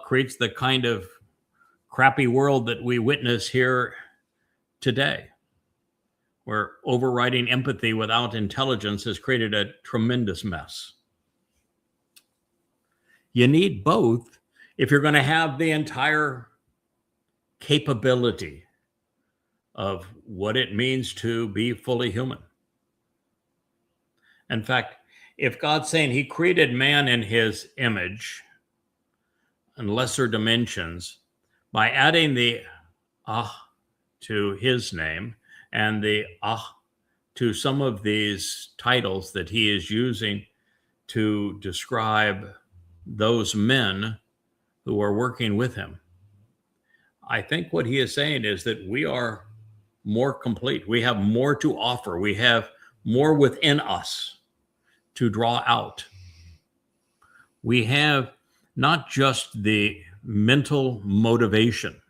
creates the kind of crappy world that we witness here today, where overriding empathy without intelligence has created a tremendous mess. You need both if you're going to have the entire capability of what it means to be fully human. In fact, if God's saying he created man in his image in lesser dimensions, by adding the to his name and the to some of these titles that he is using to describe those men who are working with him, I think what he is saying is that we are more complete. We have more to offer. We have more within us to draw out. We have not just the mental motivation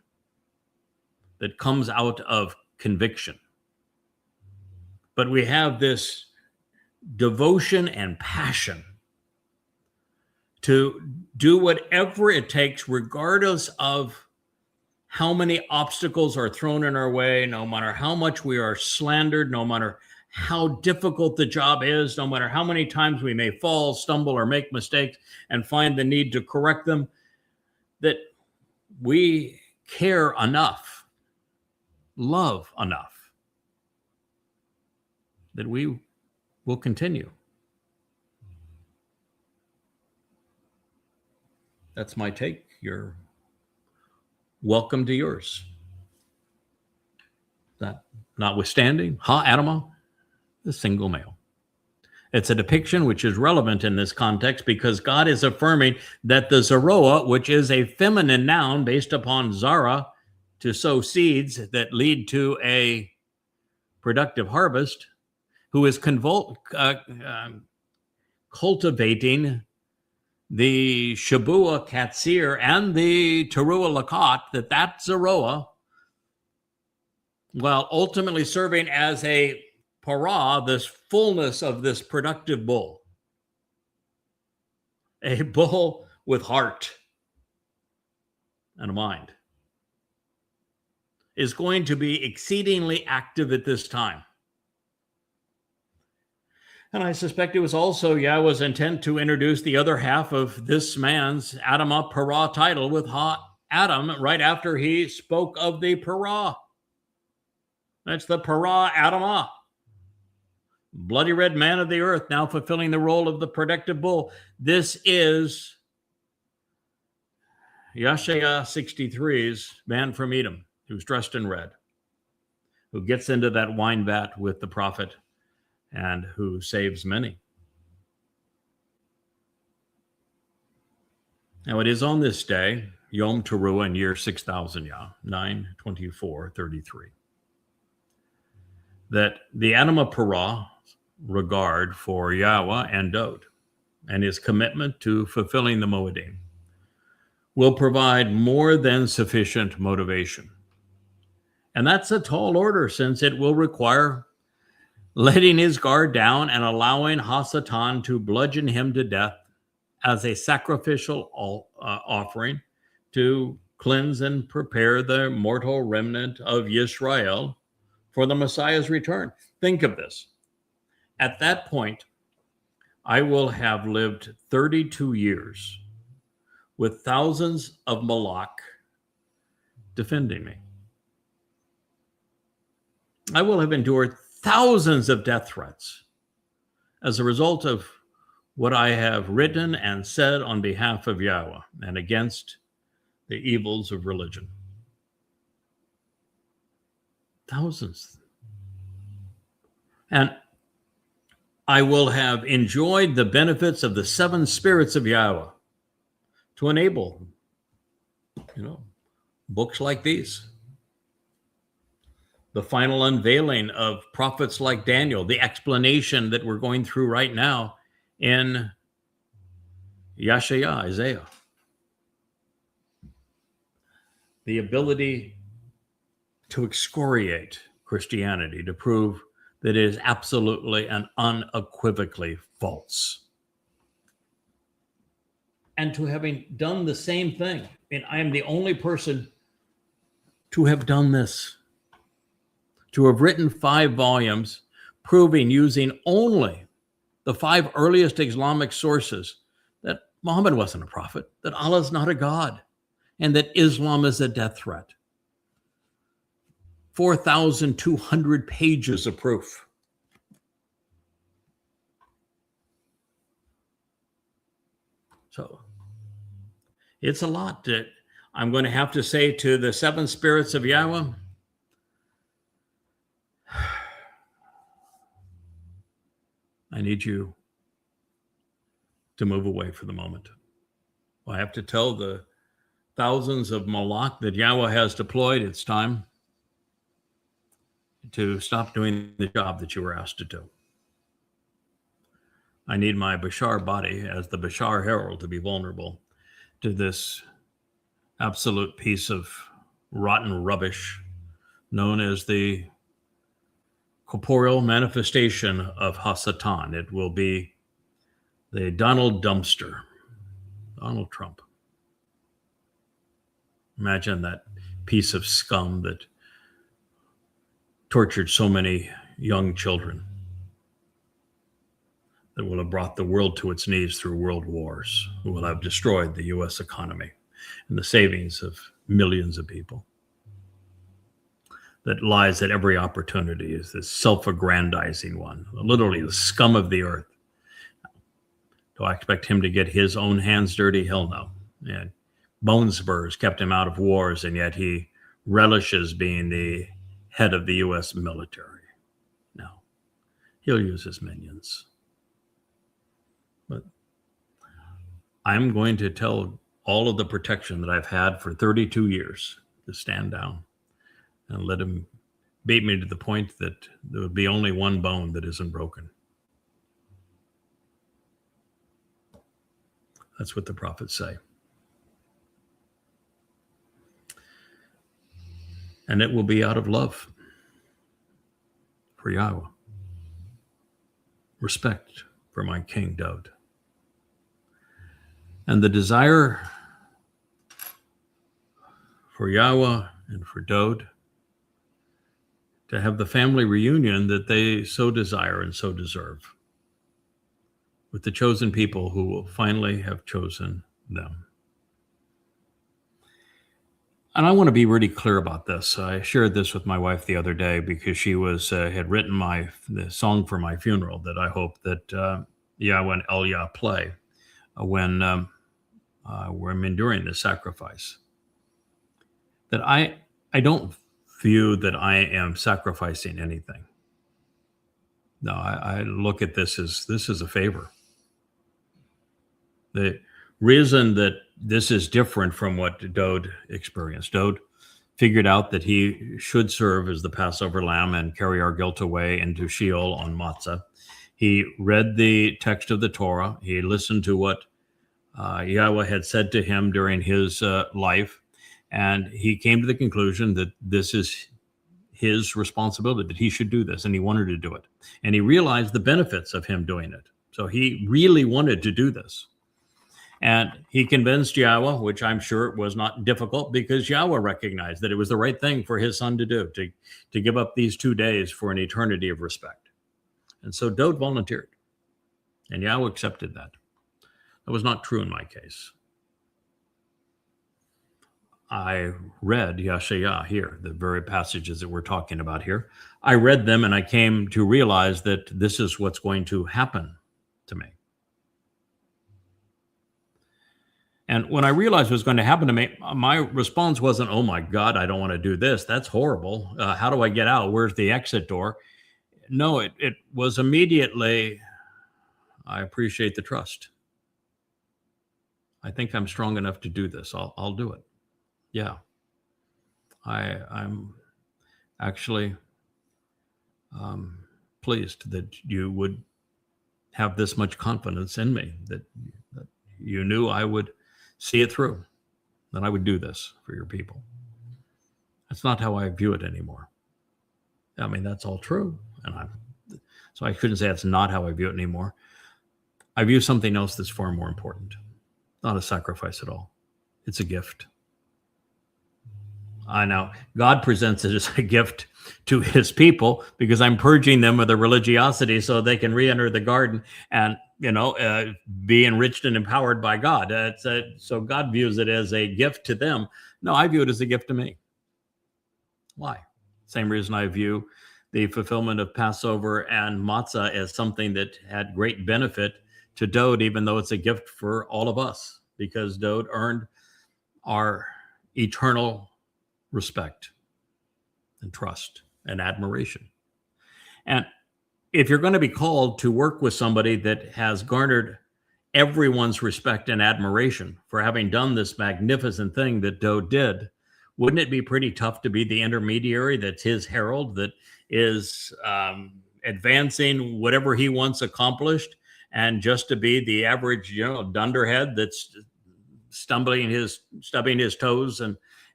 that comes out of conviction, but we have this devotion and passion to do whatever it takes, regardless of how many obstacles are thrown in our way, no matter how much we are slandered, no matter how difficult the job is, no matter how many times we may fall, stumble, or make mistakes and find the need to correct them, that we care enough, love enough, that we will continue. That's my take. You're welcome to yours. That notwithstanding, Adamah, the single male. It's a depiction which is relevant in this context because God is affirming that the Zeroah, which is a feminine noun based upon Zara, to sow seeds that lead to a productive harvest, who is cultivating the Shabua Katsir and the Teruah Lakat, that Zeroah, while ultimately serving as a Parah, this fullness of this productive bull, a bull with heart and a mind, is going to be exceedingly active at this time. And I suspect it was also Yahweh's intent to introduce the other half of this man's Adamah Parah title with Adam right after he spoke of the Parah. That's the Parah Adamah. Bloody red man of the earth, now fulfilling the role of the productive bull. This is Yeshaya 63's man from Edom, who's dressed in red, who gets into that wine vat with the prophet and who saves many. Now it is on this day, Yom Teruah in year 6000 Yah, 9/24/33, that the Adamah Parah regard for Yahweh and Dod and his commitment to fulfilling the Moedim will provide more than sufficient motivation. And that's a tall order, since it will require letting his guard down and allowing Hasatan to bludgeon him to death as a sacrificial offering to cleanse and prepare the mortal remnant of Yisrael for the Messiah's return. Think of this. At that point, I will have lived 32 years with thousands of Malak defending me. I will have endured thousands of death threats as a result of what I have written and said on behalf of Yahweh and against the evils of religion. Thousands. And I will have enjoyed the benefits of the seven spirits of Yahweh to enable, books like these. The final unveiling of prophets like Daniel, the explanation that we're going through right now in Yeshaya, Isaiah. The ability to excoriate Christianity, to prove that it is absolutely and unequivocally false. And to having done the same thing, and I am the only person to have done this, to have written 5 volumes proving, using only the 5 earliest Islamic sources, that Muhammad wasn't a prophet, that Allah is not a God, and that Islam is a death threat. 4,200 pages of proof. So it's a lot that I'm going to have to say to the 7 spirits of Yahweh. I need you to move away for the moment. I have to tell the thousands of Malak that Yahweh has deployed, it's time to stop doing the job that you were asked to do. I need my Bashar body as the Bashar herald to be vulnerable to this absolute piece of rotten rubbish known as the corporeal manifestation of Hasatan. It will be the Donald Dumpster, Donald Trump. Imagine that piece of scum that tortured so many young children, that will have brought the world to its knees through world wars, who will have destroyed the U.S. economy and the savings of millions of people, that lies at every opportunity, is this self-aggrandizing one, literally the scum of the earth. Do I expect him to get his own hands dirty? Hell no. And bone spurs kept him out of wars, and yet he relishes being the head of the U.S. military. No, he'll use his minions. But I'm going to tell all of the protection that I've had for 32 years to stand down and let him beat me to the point that there would be only one bone that isn't broken. That's what the prophets say. And it will be out of love for Yahweh, respect for my King Dod, and the desire for Yahweh and for Dod to have the family reunion that they so desire and so deserve with the chosen people who will finally have chosen them. And I want to be really clear about this. I shared this with my wife the other day because she had written the song for my funeral that I hope that Yahweh and Elia play when where I'm enduring this sacrifice, that I don't view that I am sacrificing anything. No, I look at this as a favor. The reason that this is different from what Dode experienced, Dode figured out that he should serve as the Passover lamb and carry our guilt away into Sheol on Matzah. He read the text of the Torah. He listened to what Yahweh had said to him during his life, and he came to the conclusion that this is his responsibility, that he should do this, and he wanted to do it. And he realized the benefits of him doing it. So he really wanted to do this. And he convinced Yahweh, which I'm sure was not difficult, because Yahweh recognized that it was the right thing for his son to do, to give up these 2 days for an eternity of respect. And so Dode volunteered, and Yahweh accepted that. That was not true in my case. I read Yashayah here, the very passages that we're talking about here. I read them and I came to realize that this is what's going to happen to me. And when I realized what was going to happen to me, my response wasn't, oh my God, I don't want to do this. That's horrible. How do I get out? Where's the exit door? No, it was immediately, I appreciate the trust. I think I'm strong enough to do this. I'll do it. Yeah, I'm actually pleased that you would have this much confidence in me, that you knew I would see it through, that I would do this for your people. That's not how I view it anymore. I mean, that's all true. So I couldn't say that's not how I view it anymore. I view something else that's far more important. Not a sacrifice at all. It's a gift. I know God presents it as a gift to his people because I'm purging them of their religiosity so they can re-enter the garden and, be enriched and empowered by God. So God views it as a gift to them. No, I view it as a gift to me. Why? Same reason I view the fulfillment of Passover and matzah as something that had great benefit to Dode, even though it's a gift for all of us, because Dode earned our eternal respect and trust and admiration. And if you're going to be called to work with somebody that has garnered everyone's respect and admiration for having done this magnificent thing that Dode did, wouldn't it be pretty tough to be the intermediary that's his herald, that is advancing whatever he wants accomplished, and just to be the average, dunderhead that's stubbing his toes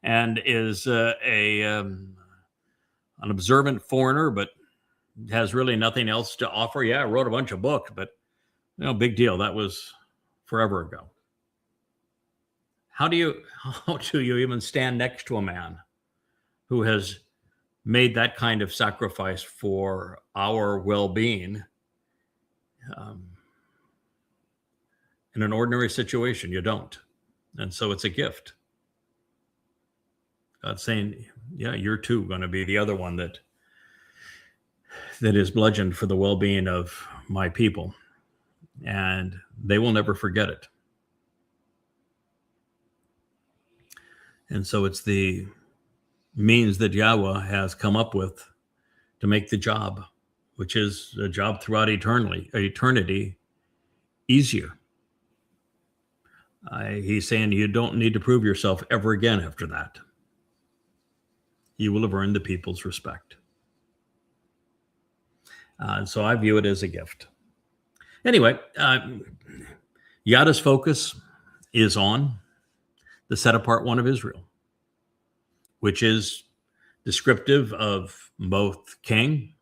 and is an observant foreigner, but has really nothing else to offer? Yeah, I wrote a bunch of books, but big deal. That was forever ago. How do you even stand next to a man who has made that kind of sacrifice for our well-being in an ordinary situation? You don't. And so it's a gift. God's saying, yeah, you're too going to be the other one that is bludgeoned for the well-being of my people. And they will never forget it. And so it's the means that Yahweh has come up with to make the job, which is a job throughout eternity, easier. He's saying you don't need to prove yourself ever again after that. You will have earned the people's respect. And so I view it as a gift. Anyway, Yada's focus is on the set-apart one of Israel, which is descriptive of both King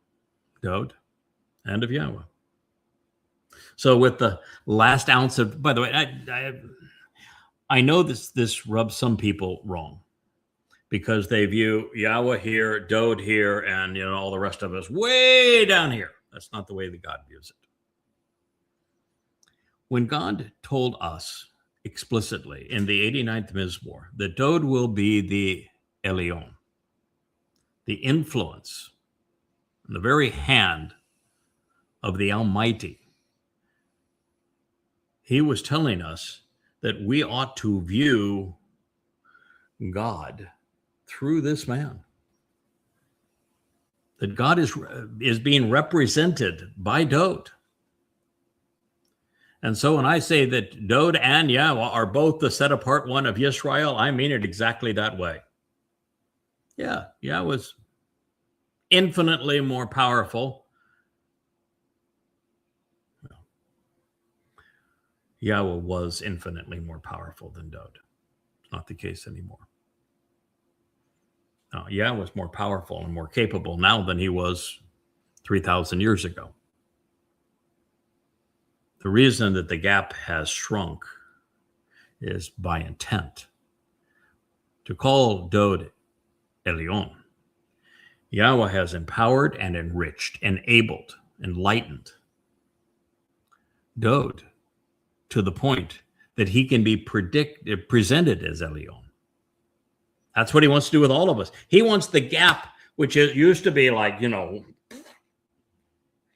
Dode and of Yahweh. So with the last ounce of, by the way, I know this rubs some people wrong because they view Yahweh here, Dode here, and all the rest of us way down here. That's not the way that God views it. When God told us explicitly in the 89th Mizmor that Dode will be the Elyon, the influence, the very hand of the Almighty, he was telling us that we ought to view God through this man. That God is being represented by Dowd. And so when I say that Dowd and Yahweh are both the set apart one of Yisrael, I mean it exactly that way. Yeah, Yahweh was infinitely more powerful. Yahweh was infinitely more powerful than Dowd. It's not the case anymore. No, Yahweh was more powerful and more capable now than he was 3,000 years ago. The reason that the gap has shrunk is by intent. To call Dowd Elyon, Yahweh has empowered and enriched, enabled, enlightened Dowd to the point that he can be presented as Elyon. That's what he wants to do with all of us. He wants the gap, which used to be like, he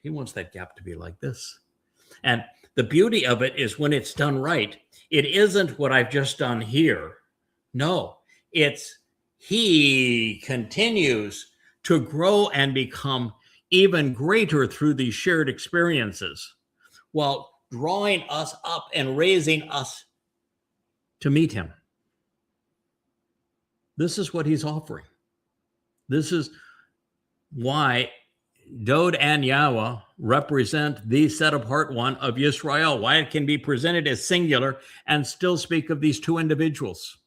wants that gap to be like this. And the beauty of it is when it's done right, it isn't what I've just done here. No, it's he continues to grow and become even greater through these shared experiences while drawing us up and raising us to meet him. This is what he's offering. This is why Dowd and Yahweh represent the set apart one of Yisrael, why it can be presented as singular and still speak of these two individuals.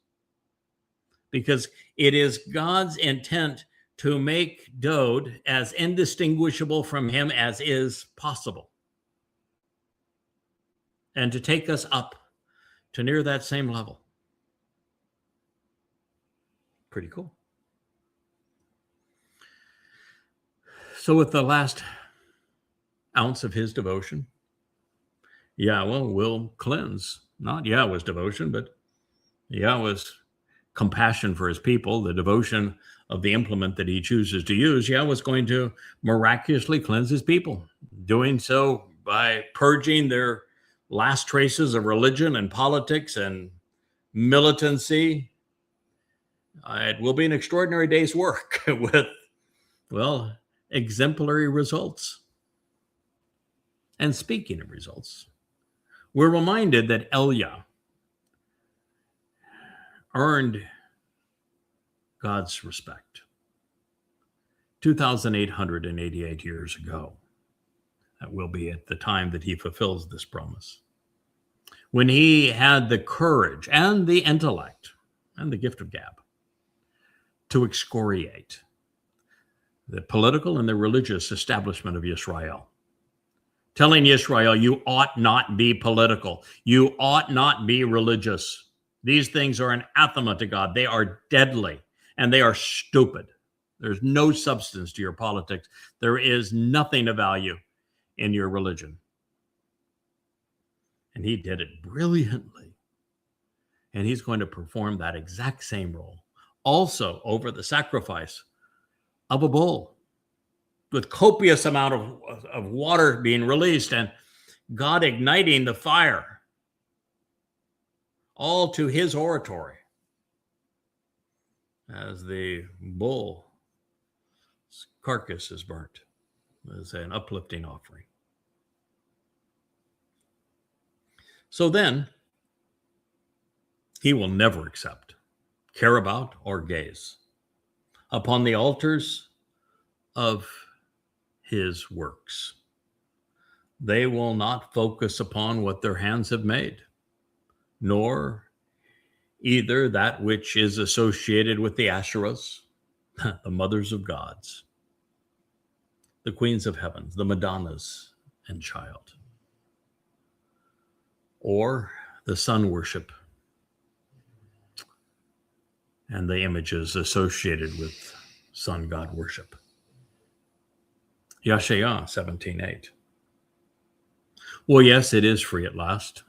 Because it is God's intent to make Dowd as indistinguishable from him as is possible. And to take us up to near that same level. Pretty cool. So with the last ounce of his devotion, Yahweh will cleanse, not Yahweh's devotion, but Yahweh's compassion for his people, the devotion of the implement that he chooses to use. Yahweh's going to miraculously cleanse his people, doing so by purging their last traces of religion and politics and militancy. It will be an extraordinary day's work with, exemplary results. And speaking of results, we're reminded that Elia earned God's respect 2,888 years ago. That will be at the time that he fulfills this promise. When he had the courage and the intellect and the gift of gab to excoriate the political and the religious establishment of Yisrael, telling Yisrael, you ought not be political. You ought not be religious. These things are anathema to God. They are deadly and they are stupid. There's no substance to your politics. There is nothing of value in your religion. And he did it brilliantly. And he's going to perform that exact same role also over the sacrifice of a bull with copious amount of water being released and God igniting the fire, all to his oratory as the bull's carcass is burnt as an uplifting offering. So then, he will never accept, care about, or gaze upon the altars of his works. They will not focus upon what their hands have made, nor either that which is associated with the Asherahs, the mothers of gods, the queens of heavens, the Madonnas and child, or the sun worship and the images associated with sun god worship. Yashayah 17:8. Well, yes, it is free at last.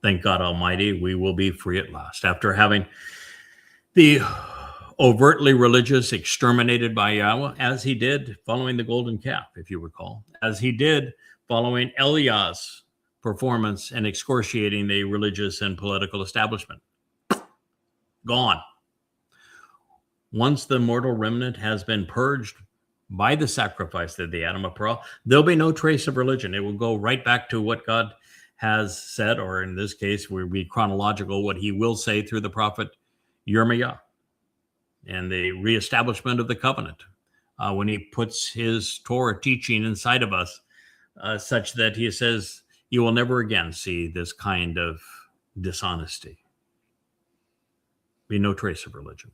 Thank God Almighty, we will be free at last. After having the overtly religious exterminated by Yahweh, as he did following the golden calf, if you recall, as he did following Eliah's performance in excoriating the religious and political establishment. Gone. Once the mortal remnant has been purged by the sacrifice of the Adam of Pearl, there'll be no trace of religion. It will go right back to what God has said, or in this case, we'll be chronological, what he will say through the prophet Yirmiah, and the reestablishment of the covenant, when he puts his Torah teaching inside of us, such that he says, you will never again see this kind of dishonesty. Be no trace of religion.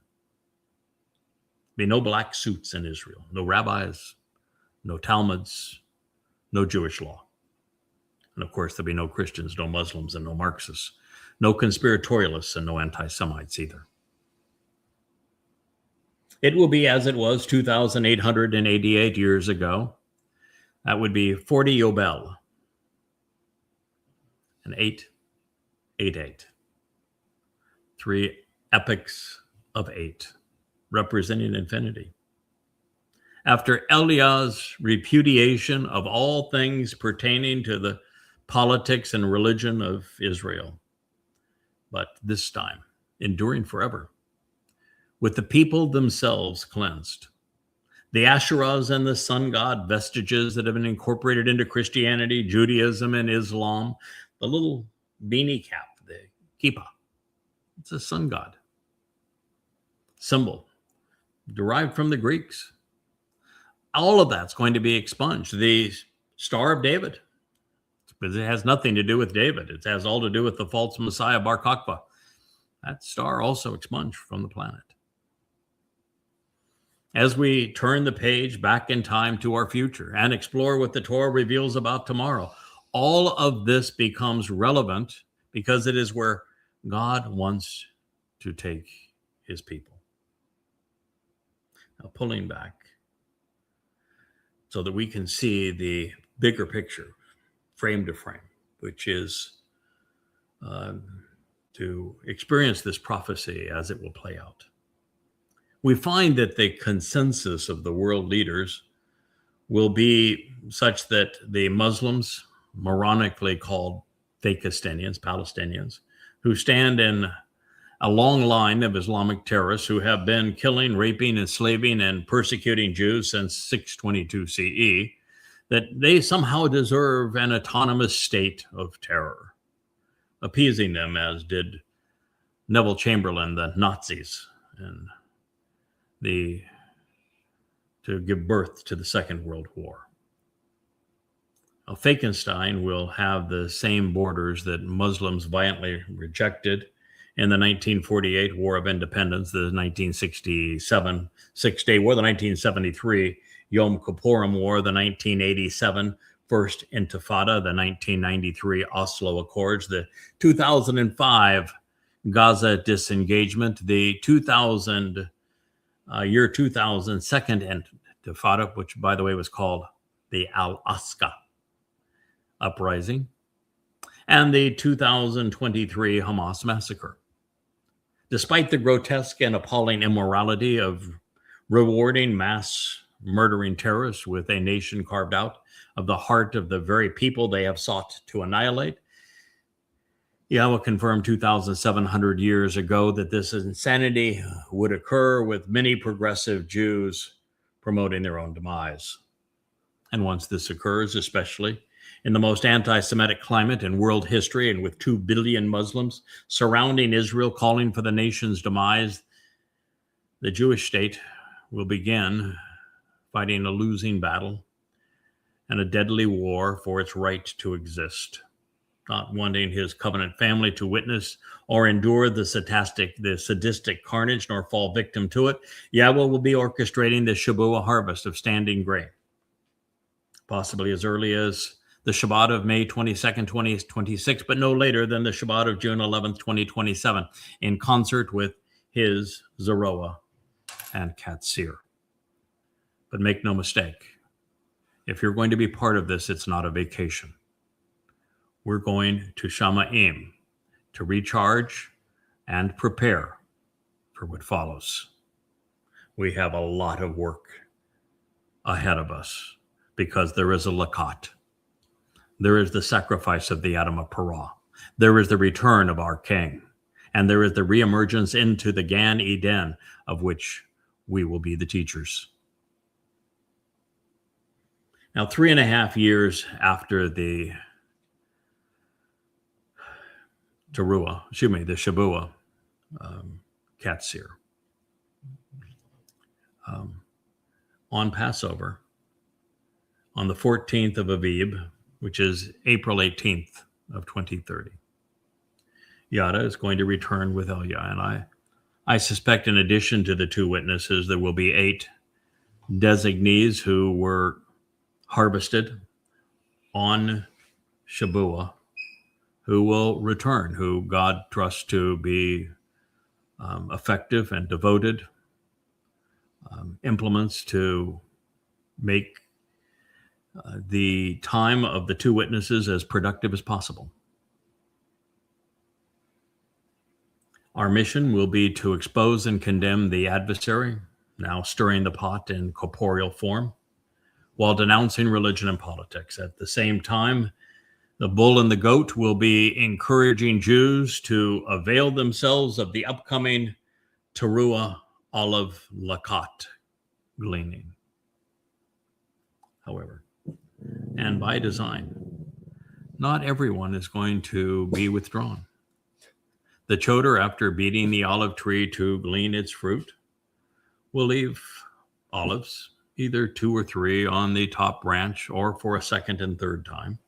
Be no black suits in Israel, no rabbis, no Talmuds, no Jewish law. And of course, there'll be no Christians, no Muslims, and no Marxists, no conspiratorialists, and no anti-Semites either. It will be as it was 2,888 years ago. That would be 40 Yobel, and 888. 3 epochs of 8, representing infinity. After Eliah's repudiation of all things pertaining to the politics and religion of Israel, but this time enduring forever, with the people themselves cleansed. The Asherahs and the sun god vestiges that have been incorporated into Christianity, Judaism, and Islam, the little beanie cap, the kippah, it's a sun god symbol derived from the Greeks. All of that's going to be expunged. The Star of David, because it has nothing to do with David. It has all to do with the false Messiah, Bar Kokhba. That star also expunged from the planet. As we turn the page back in time to our future and explore what the Torah reveals about tomorrow, all of this becomes relevant because it is where God wants to take his people. Now, pulling back so that we can see the bigger picture, frame to frame, which is to experience this prophecy as it will play out. We find that the consensus of the world leaders will be such that the Muslims, moronically called Fakistanians, Palestinians, who stand in a long line of Islamic terrorists who have been killing, raping, enslaving, and persecuting Jews since 622 CE, that they somehow deserve an autonomous state of terror, appeasing them as did Neville Chamberlain, the Nazis, and to give birth to the Second World War. Now, Falkenstein will have the same borders that Muslims violently rejected in the 1948 War of Independence, the 1967 Six-Day War, the 1973 Yom Kippurim War, the 1987 First Intifada, the 1993 Oslo Accords, the 2005 Gaza disengagement, the 2000 Second Intifada, which, by the way, was called the Al-Aqsa Uprising, and the 2023 Hamas massacre. Despite the grotesque and appalling immorality of rewarding mass murdering terrorists with a nation carved out of the heart of the very people they have sought to annihilate, Yahweh confirmed 2,700 years ago that this insanity would occur with many progressive Jews promoting their own demise. And once this occurs, especially in the most anti-Semitic climate in world history and with 2 billion Muslims surrounding Israel calling for the nation's demise, the Jewish state will begin fighting a losing battle and a deadly war for its right to exist. Not wanting his covenant family to witness or endure the sadistic carnage, nor fall victim to it, Yahweh will be orchestrating the Shabuah harvest of standing grain, possibly as early as the Shabbat of May 22nd, 2026, but no later than the Shabbat of June 11th, 2027, in concert with his Zeroah and Katsir. But make no mistake, if you're going to be part of this, it's not a vacation. We're going to Shamayim to recharge and prepare for what follows. We have a lot of work ahead of us because there is a Lakat. There is the sacrifice of the Adam of Perah. There is the return of our King. And there is the reemergence into the Gan Eden, of which we will be the teachers. Now, 3.5 years after the Shabuah Katsir, on Passover, on the 14th of Aviv, which is April 18th of 2030, Yada is going to return with Elia. And I suspect in addition to the 2 witnesses, there will be 8 designees who were harvested on Shabuah, who will return, who God trusts to be effective and devoted implements to make the time of the 2 witnesses as productive as possible. Our mission will be to expose and condemn the adversary, now stirring the pot in corporeal form, while denouncing religion and politics. At the same time, the bull and the goat will be encouraging Jews to avail themselves of the upcoming Teruah Olive Lakat gleaning. However, and by design, not everyone is going to be withdrawn. The choder, after beating the olive tree to glean its fruit, will leave olives, either 2 or 3 on the top branch, or for a second and third time,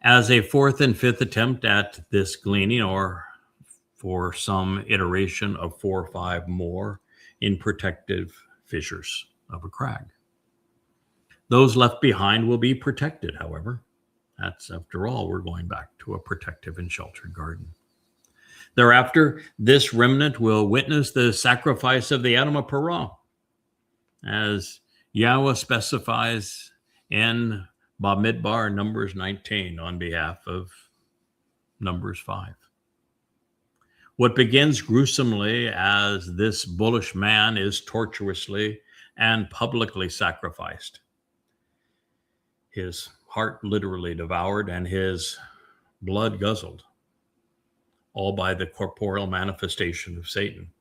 as a 4th and 5th attempt at this gleaning, or for some iteration of 4 or 5 more in protective fissures of a crag. Those left behind will be protected, however. That's, after all, we're going back to a protective and sheltered garden. Thereafter, this remnant will witness the sacrifice of the Adam of Perah, as Yahweh specifies in Bamidbar, Numbers 19, on behalf of Numbers 5. What begins gruesomely as this bullish man is tortuously and publicly sacrificed, his heart literally devoured and his blood guzzled, all by the corporeal manifestation of Satan.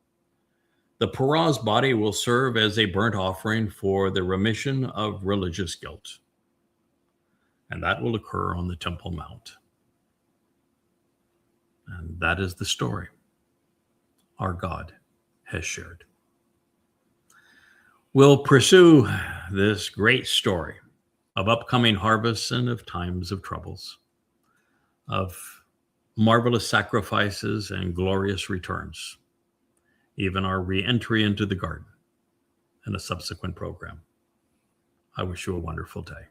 The Perah's body will serve as a burnt offering for the remission of religious guilt. And that will occur on the Temple Mount. And that is the story our God has shared. We'll pursue this great story of upcoming harvests and of times of troubles, of marvelous sacrifices and glorious returns, even our re-entry into the garden, and a subsequent program. I wish you a wonderful day.